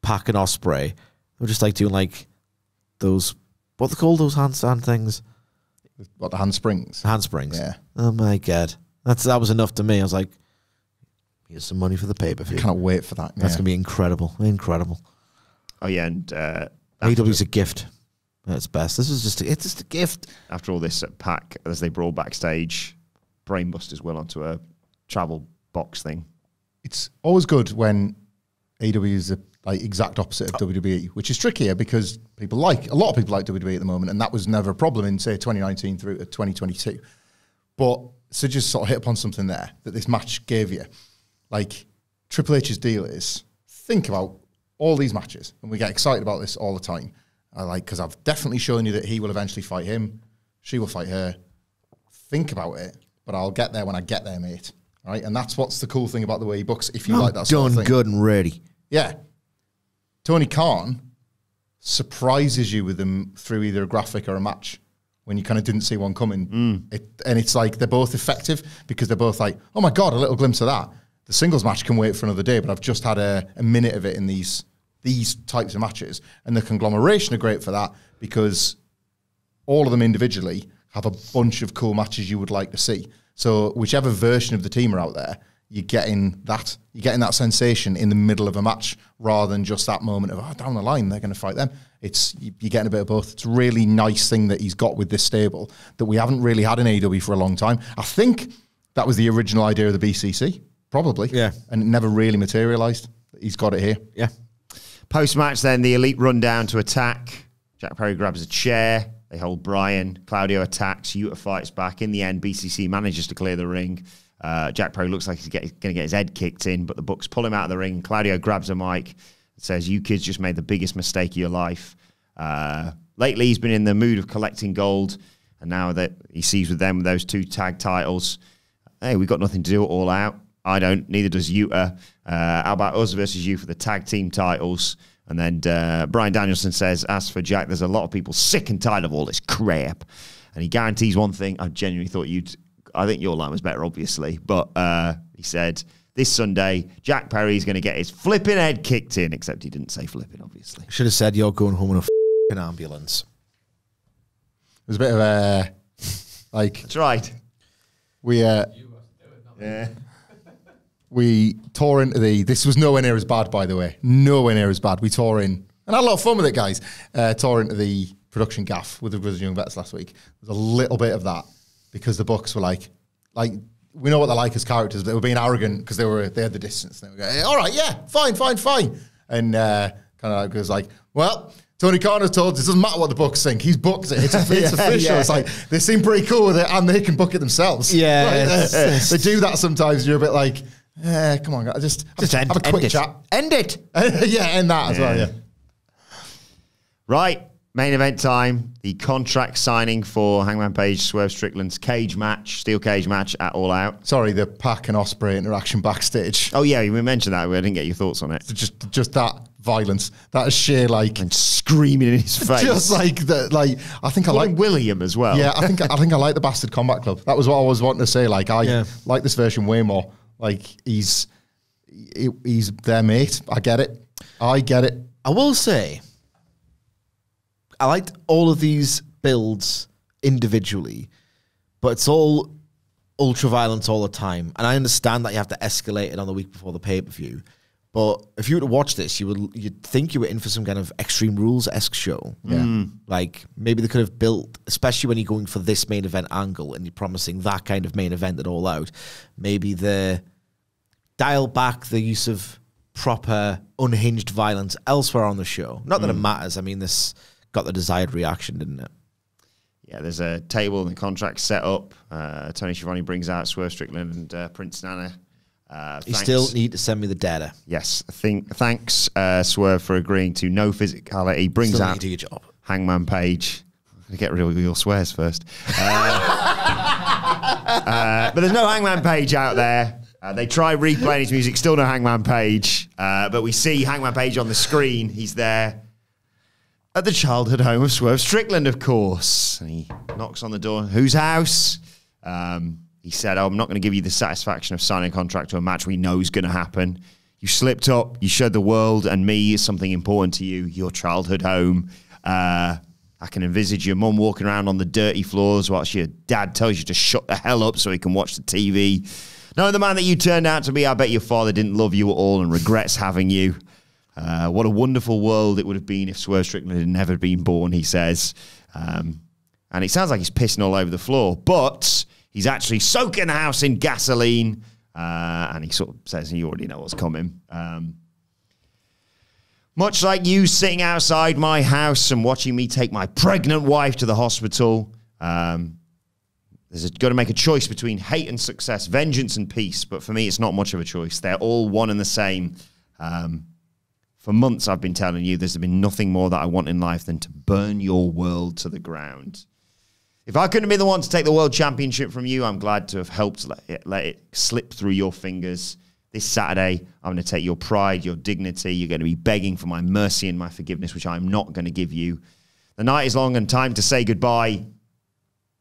Pac and Ospreay. We're just like doing like those, what they call those handstand things? What, the handsprings? Handsprings. Yeah. Oh my God. That was enough to me. I was like, here's some money for the pay-per-view. I cannot wait for that. That's going to be incredible. Incredible. Oh, yeah, and AEW's a gift at its best. It's just a gift. after all this at Pac, as they brawl backstage, Brainbusters will onto a travel box thing. It's always good when AEW is the exact opposite of WWE, which is trickier because a lot of people like WWE at the moment, and that was never a problem in, say, 2019 through to 2022. But so just sort of hit upon something there that this match gave you. Like, Triple H's deal is, think about all these matches, and we get excited about this all the time. Because I've definitely shown you that he will eventually fight him, she will fight her. Think about it, but I'll get there when I get there, mate. right? And that's what's the cool thing about the way he books, if you like that sort of done thing. good and ready. Yeah. Tony Khan surprises you with them through either a graphic or a match when you kind of didn't see one coming. And it's like they're both effective because they're both like, oh my God, a little glimpse of that. The singles match can wait for another day, but I've just had a minute of it in these types of matches. And the conglomeration are great for that because all of them individually have a bunch of cool matches you would like to see. So whichever version of the team are out there, you're getting that sensation in the middle of a match rather than just that moment of, down the line, they're going to fight them. You're getting a bit of both. It's a really nice thing that he's got with this stable that we haven't really had in AEW for a long time. I think that was the original idea of the BCC, probably. Yeah. And it never really materialized. He's got it here. Yeah. Post-match then, the Elite run down to attack. Jack Perry grabs a chair. They hold Brian. Claudio attacks. Yuta fights back. In the end, BCC manages to clear the ring. Jack Perry looks like he's going to get his head kicked in, but the Bucks pull him out of the ring. Claudio grabs a mic and says, you kids just made the biggest mistake of your life. Lately, he's been in the mood of collecting gold, and now that he sees with them those 2 tag titles, hey, we've got nothing to do All Out. I don't, neither does Yuta. How about us versus you for the tag team titles? And then Bryan Danielson says, as for Jack, there's a lot of people sick and tired of all this crap. And he guarantees one thing. I genuinely thought I think your line was better, obviously. But he said, this Sunday, Jack Perry's going to get his flipping head kicked in, except he didn't say flipping, obviously. Should have said you're going home in a f***ing ambulance. There's a bit of a, like... That's right. We tore into this was nowhere near as bad, by the way. Nowhere near as bad. We tore in, and had a lot of fun with it, guys. Tore into the production gaff with the Brothers Young Vets last week. There's a little bit of that because the Bucks were like, we know what they're like as characters. They were being arrogant because they had the distance. They were going, all right, yeah, fine. And kind of like, was like, well, Tony Khan has told us it doesn't matter what the Bucks think. He's booked it. It's official. Yeah. It's like, they seem pretty cool with it and they can book it themselves. Yeah. Right? They do that sometimes. You're a bit like, come on, guys. Just have a quick chat. End it. Yeah, end that as well, yeah. Right, main event time. The contract signing for Hangman Page, Swerve Strickland's steel cage match at All Out. Sorry, the Pac and Ospreay interaction backstage. Oh, yeah, you mentioned that. I didn't get your thoughts on it. Just that violence. That is sheer, like... And screaming in his face. Just like... I think I like... William as well. Yeah, I think I like the Bastard Combat Club. That was what I was wanting to say. Like, I like this version way more. Like, he's their mate. I get it. I will say, I liked all of these builds individually, but it's all ultra-violence all the time. And I understand that you have to escalate it on the week before the pay-per-view. But if you were to watch this, you'd think you were in for some kind of Extreme Rules-esque show. Yeah. Like, maybe they could have built, especially when you're going for this main event angle and you're promising that kind of main event at All Out, maybe they dial back the use of proper, unhinged violence elsewhere on the show. Not that it matters. I mean, this got the desired reaction, didn't it? Yeah, there's a table and the contract set up. Tony Schiavone brings out Swerve Strickland and Prince Nana. You still need to send me the data. Yes. Thanks, Swerve, for agreeing to no physicality. Brings Still out need to do your job. Hangman Page. I'm going to get rid of your swears first. But there's no Hangman Page out there. They try replaying his music, still no Hangman Page. But we see Hangman Page on the screen. He's there at the childhood home of Swerve Strickland, of course. And he knocks on the door. Whose house? He said, I'm not going to give you the satisfaction of signing a contract to a match we know is going to happen. You slipped up. You showed the world and me something important to you, your childhood home. I can envisage your mum walking around on the dirty floors whilst your dad tells you to shut the hell up so he can watch the TV. Knowing the man that you turned out to be, I bet your father didn't love you at all and regrets having you. What a wonderful world it would have been if Swerve Strickland had never been born, he says. And it sounds like he's pissing all over the floor, but he's actually soaking the house in gasoline. And he sort of says, you already know what's coming. Much like you sitting outside my house and watching me take my pregnant wife to the hospital, there's got to make a choice between hate and success, vengeance and peace. But for me, it's not much of a choice. They're all one and the same. For months, I've been telling you there's been nothing more that I want in life than to burn your world to the ground. If I couldn't have been the one to take the world championship from you, I'm glad to have helped let it slip through your fingers. This Saturday, I'm going to take your pride, your dignity. You're going to be begging for my mercy and my forgiveness, which I'm not going to give you. The night is long and time to say goodbye.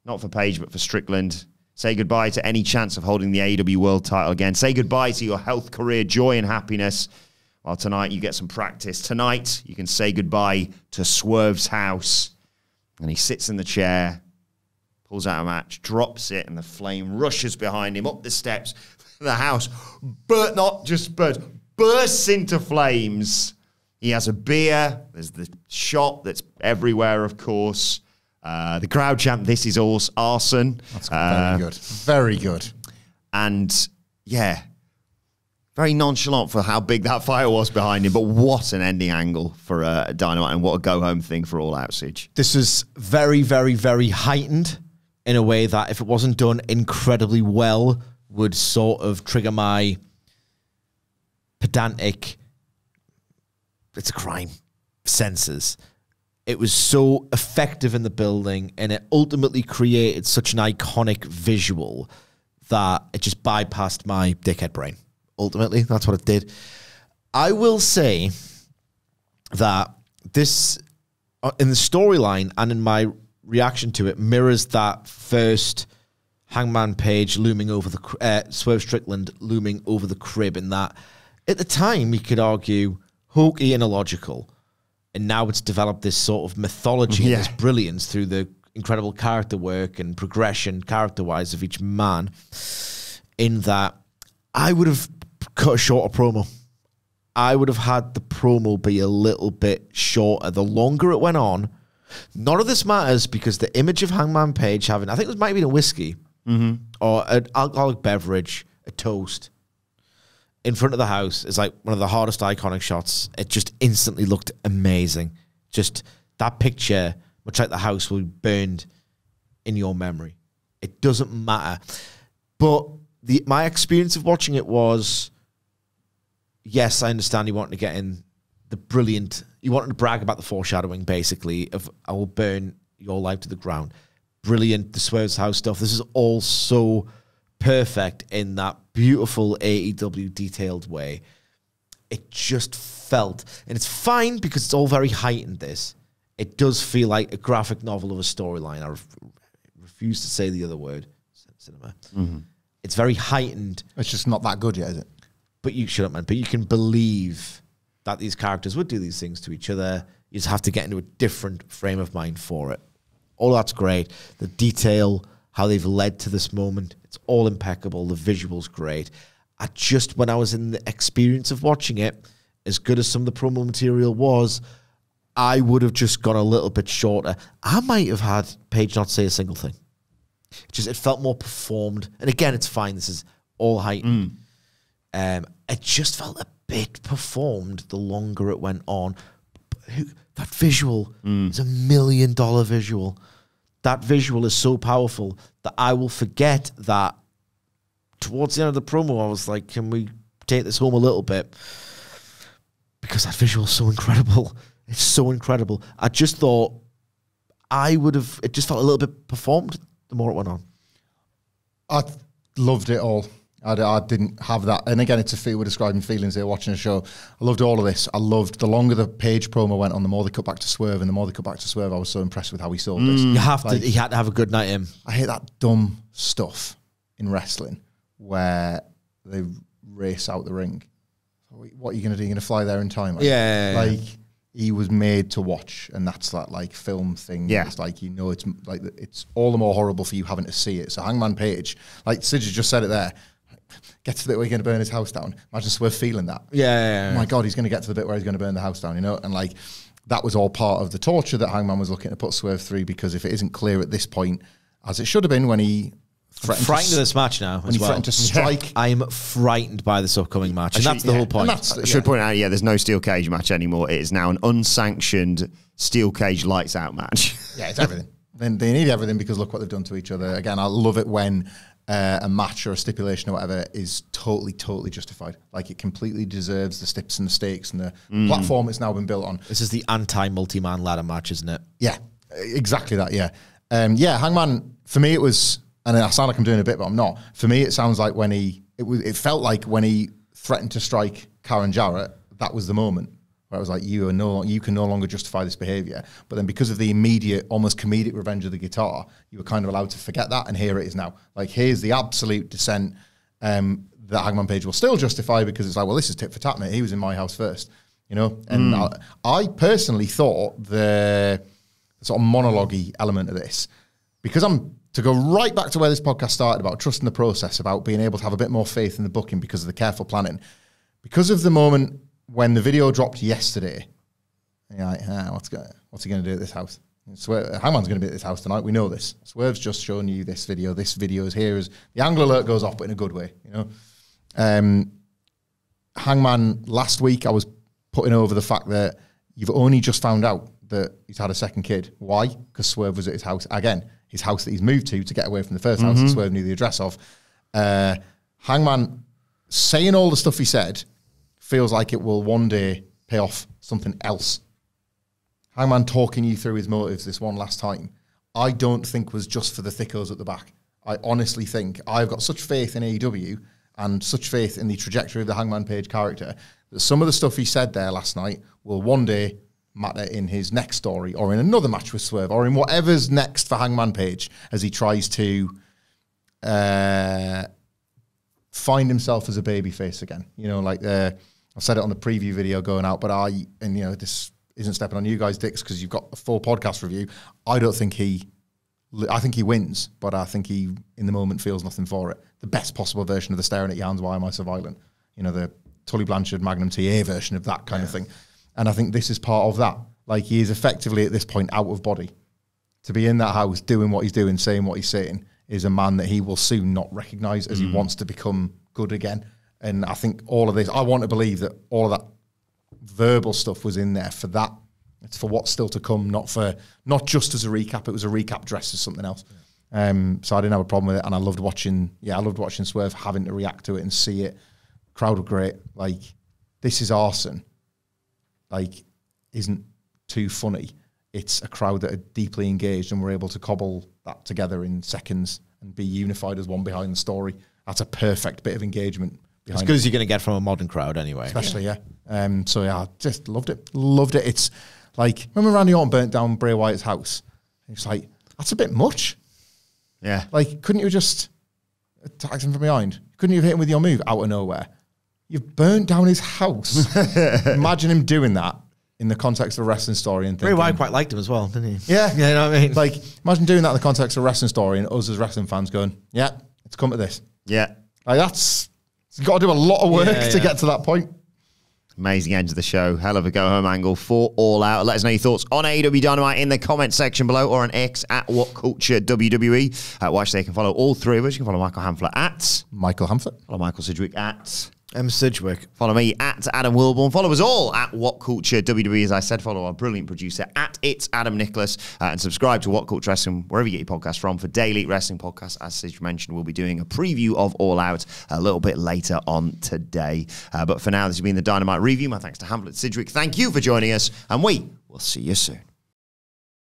Not for Page, but for Strickland. Say goodbye to any chance of holding the AEW World title again. Say goodbye to your health, career, joy, and happiness. While tonight you get some practice. Tonight, you can say goodbye to Swerve's house. And he sits in the chair, pulls out a match, drops it, and the flame rushes behind him up the steps. The house, but not just bursts into flames. He has a beer. There's the shot that's everywhere, of course. The crowd chant, "This is all arson." That's very good. Very good. And, yeah, very nonchalant for how big that fire was behind him. But what an ending angle for Dynamite, and what a go-home thing for All Out Siege. This is very, very, very heightened in a way that if it wasn't done incredibly well, would sort of trigger my pedantic, it's a crime, senses. It was so effective in the building, and it ultimately created such an iconic visual that it just bypassed my dickhead brain. Ultimately, that's what it did. I will say that this, in the storyline and in my reaction to it, mirrors that first Hangman Page looming over the Swerve Strickland looming over the crib, in that at the time you could argue hokey and illogical, and now it's developed this sort of mythology and this brilliance through the incredible character work and progression character-wise of each man, in that I would have cut a shorter promo. I would have had the promo be a little bit shorter. The longer it went on, none of this matters, because the image of Hangman Page having, I think it might have been a whiskey, or an alcoholic beverage, a toast, in front of the house is like one of the hardest iconic shots. It just instantly looked amazing. Just that picture, much like the house, will be burned in your memory. It doesn't matter. But my experience of watching it was, yes, I understand you wanted to get in the brilliant, you wanted to brag about the foreshadowing, basically, of I will burn your life to the ground. Brilliant, the Swerve's house stuff. This is all so perfect in that beautiful AEW detailed way. It just felt, and it's fine because it's all very heightened, this. It does feel like a graphic novel of a storyline. I refuse to say the other word, cinema. It's very heightened. It's just not that good yet, is it? But you shut up, man. But you can believe that these characters would do these things to each other. You just have to get into a different frame of mind for it. All that's great. The detail, how they've led to this moment, it's all impeccable. The visual's great. When I was in the experience of watching it, as good as some of the promo material was, I would have just gone a little bit shorter. I might have had Page not say a single thing. It felt more performed. And again, it's fine. This is all heightened. It just felt a bit performed the longer it went on. That visual is $1 million visual. That visual is so powerful that I will forget that towards the end of the promo, I was like, can we take this home a little bit? Because that visual is so incredible. It's so incredible. I just thought it just felt a little bit performed the more it went on. I loved it all. I didn't have that. And again, we're describing feelings here watching a show. I loved all of this. I loved the longer the Page promo went on, the more they cut back to Swerve, and the more they cut back to Swerve, I was so impressed with how he sold this. He had to have a good night in. I hate that dumb stuff in wrestling where they race out the ring. What are you going to do? You're going to fly there in time? Like, he was made to watch, and that's that like film thing. Yeah. It's like, it's like, it's all the more horrible for you having to see it. So Hangman Page, like Sid just said it there, get to the bit where he's going to burn his house down. Imagine Swerve feeling that. Yeah. Oh my God, he's going to get to the bit where he's going to burn the house down, And like, that was all part of the torture that Hangman was looking to put Swerve through, because if it isn't clear at this point, as it should have been when he frightened of this match now. When he threatened to strike. I am frightened by this upcoming match, and that's the whole point. I should point out, there's no steel cage match anymore. It is now an unsanctioned steel cage lights out match. Yeah, it's everything. Then they need everything, because look what they've done to each other. Again, I love it when a match or a stipulation or whatever is totally justified. Like, it completely deserves the steps and the stakes and the platform it's now been built on. This is the anti-multi-man ladder match, isn't it? Yeah, exactly that, yeah. Yeah, Hangman, for me it was, and I sound like I'm doing a bit, but I'm not. For me, it sounds like when it felt like when he threatened to strike Karen Jarrett, that was the moment where I was like, you can no longer justify this behavior. But then because of the immediate, almost comedic revenge of the guitar, you were kind of allowed to forget that, and here it is now. Like, here's the absolute dissent that Hangman Page will still justify, because it's like, well, this is tit for tat, mate. He was in my house first, you know? And I personally thought the sort of monologue-y element of this, because to go right back to where this podcast started about trusting the process, about being able to have a bit more faith in the booking because of the careful planning, because of the moment when the video dropped yesterday, you're like, what's he going to do at this house? Hangman's going to be at this house tonight. We know this. Swerve's just shown you this video. This video is here. As the angle alert goes off, but in a good way, you know. Hangman, last week, I was putting over the fact that you've only just found out that he's had a second kid. Why? Because Swerve was at his house. Again, his house that he's moved to get away from the first house that Swerve knew the address of. Hangman saying all the stuff he said feels like it will one day pay off something else. Hangman talking you through his motives this one last time, I don't think was just for the thickos at the back. I honestly think I've got such faith in AEW and such faith in the trajectory of the Hangman Page character that some of the stuff he said there last night will one day matter in his next story, or in another match with Swerve, or in whatever's next for Hangman Page as he tries to find himself as a babyface again. You know, like I've said it on the preview video going out, but this isn't stepping on you guys' dicks because you've got a full podcast review. I think he wins, but I think he, in the moment, feels nothing for it. The best possible version of the staring at your hands, why am I so violent? You know, the Tully Blanchard Magnum TA version of that kind of thing. And I think this is part of that. Like, he is effectively at this point out of body. To be in that house, doing what he's doing, saying what he's saying, is a man that he will soon not recognise as he wants to become good again. And I think all of this, I want to believe that all of that verbal stuff was in there for that. It's for what's still to come, not just as a recap. It was a recap dressed as something else. So I didn't have a problem with it, and I loved watching Swerve having to react to it and see it. Crowd were great. Like, this is arson. Like, isn't too funny. It's a crowd that are deeply engaged, and we're able to cobble that together in seconds and be unified as one behind the story. That's a perfect bit of engagement. As good as you're going to get from a modern crowd anyway. Especially, yeah. So, yeah, I just loved it. Loved it. It's like, remember Randy Orton burnt down Bray Wyatt's house? It's like, that's a bit much. Yeah. Like, couldn't you just attack him from behind? Couldn't you have hit him with your move out of nowhere? You've burnt down his house. Imagine him doing that in the context of a wrestling story. And Bray Wyatt quite liked him as well, didn't he? Yeah. You know what I mean? Like, imagine doing that in the context of a wrestling story and us as wrestling fans going, yeah, it's come to this. Yeah. Like, you've got to do a lot of work to get to that point. Amazing end of the show. Hell of a go-home angle for All Out. Let us know your thoughts on AEW Dynamite in the comment section below, or on X at WhatCultureWWE. Watch there. You can follow all three of us. You can follow Michael Hamflett at Michael Hamflett. Follow Michael Sidgwick at Sidgwick. Follow me at Adam Wilborn. Follow us all at WhatCultureWWE. As I said, follow our brilliant producer at It's Adam Nicholas, and subscribe to WhatCulture Wrestling wherever you get your podcasts from for daily wrestling podcasts. As Sidge mentioned, we'll be doing a preview of All Out a little bit later on today. But for now, this has been the Dynamite review. My thanks to Hamflett Sidgwick. Thank you for joining us, and we will see you soon.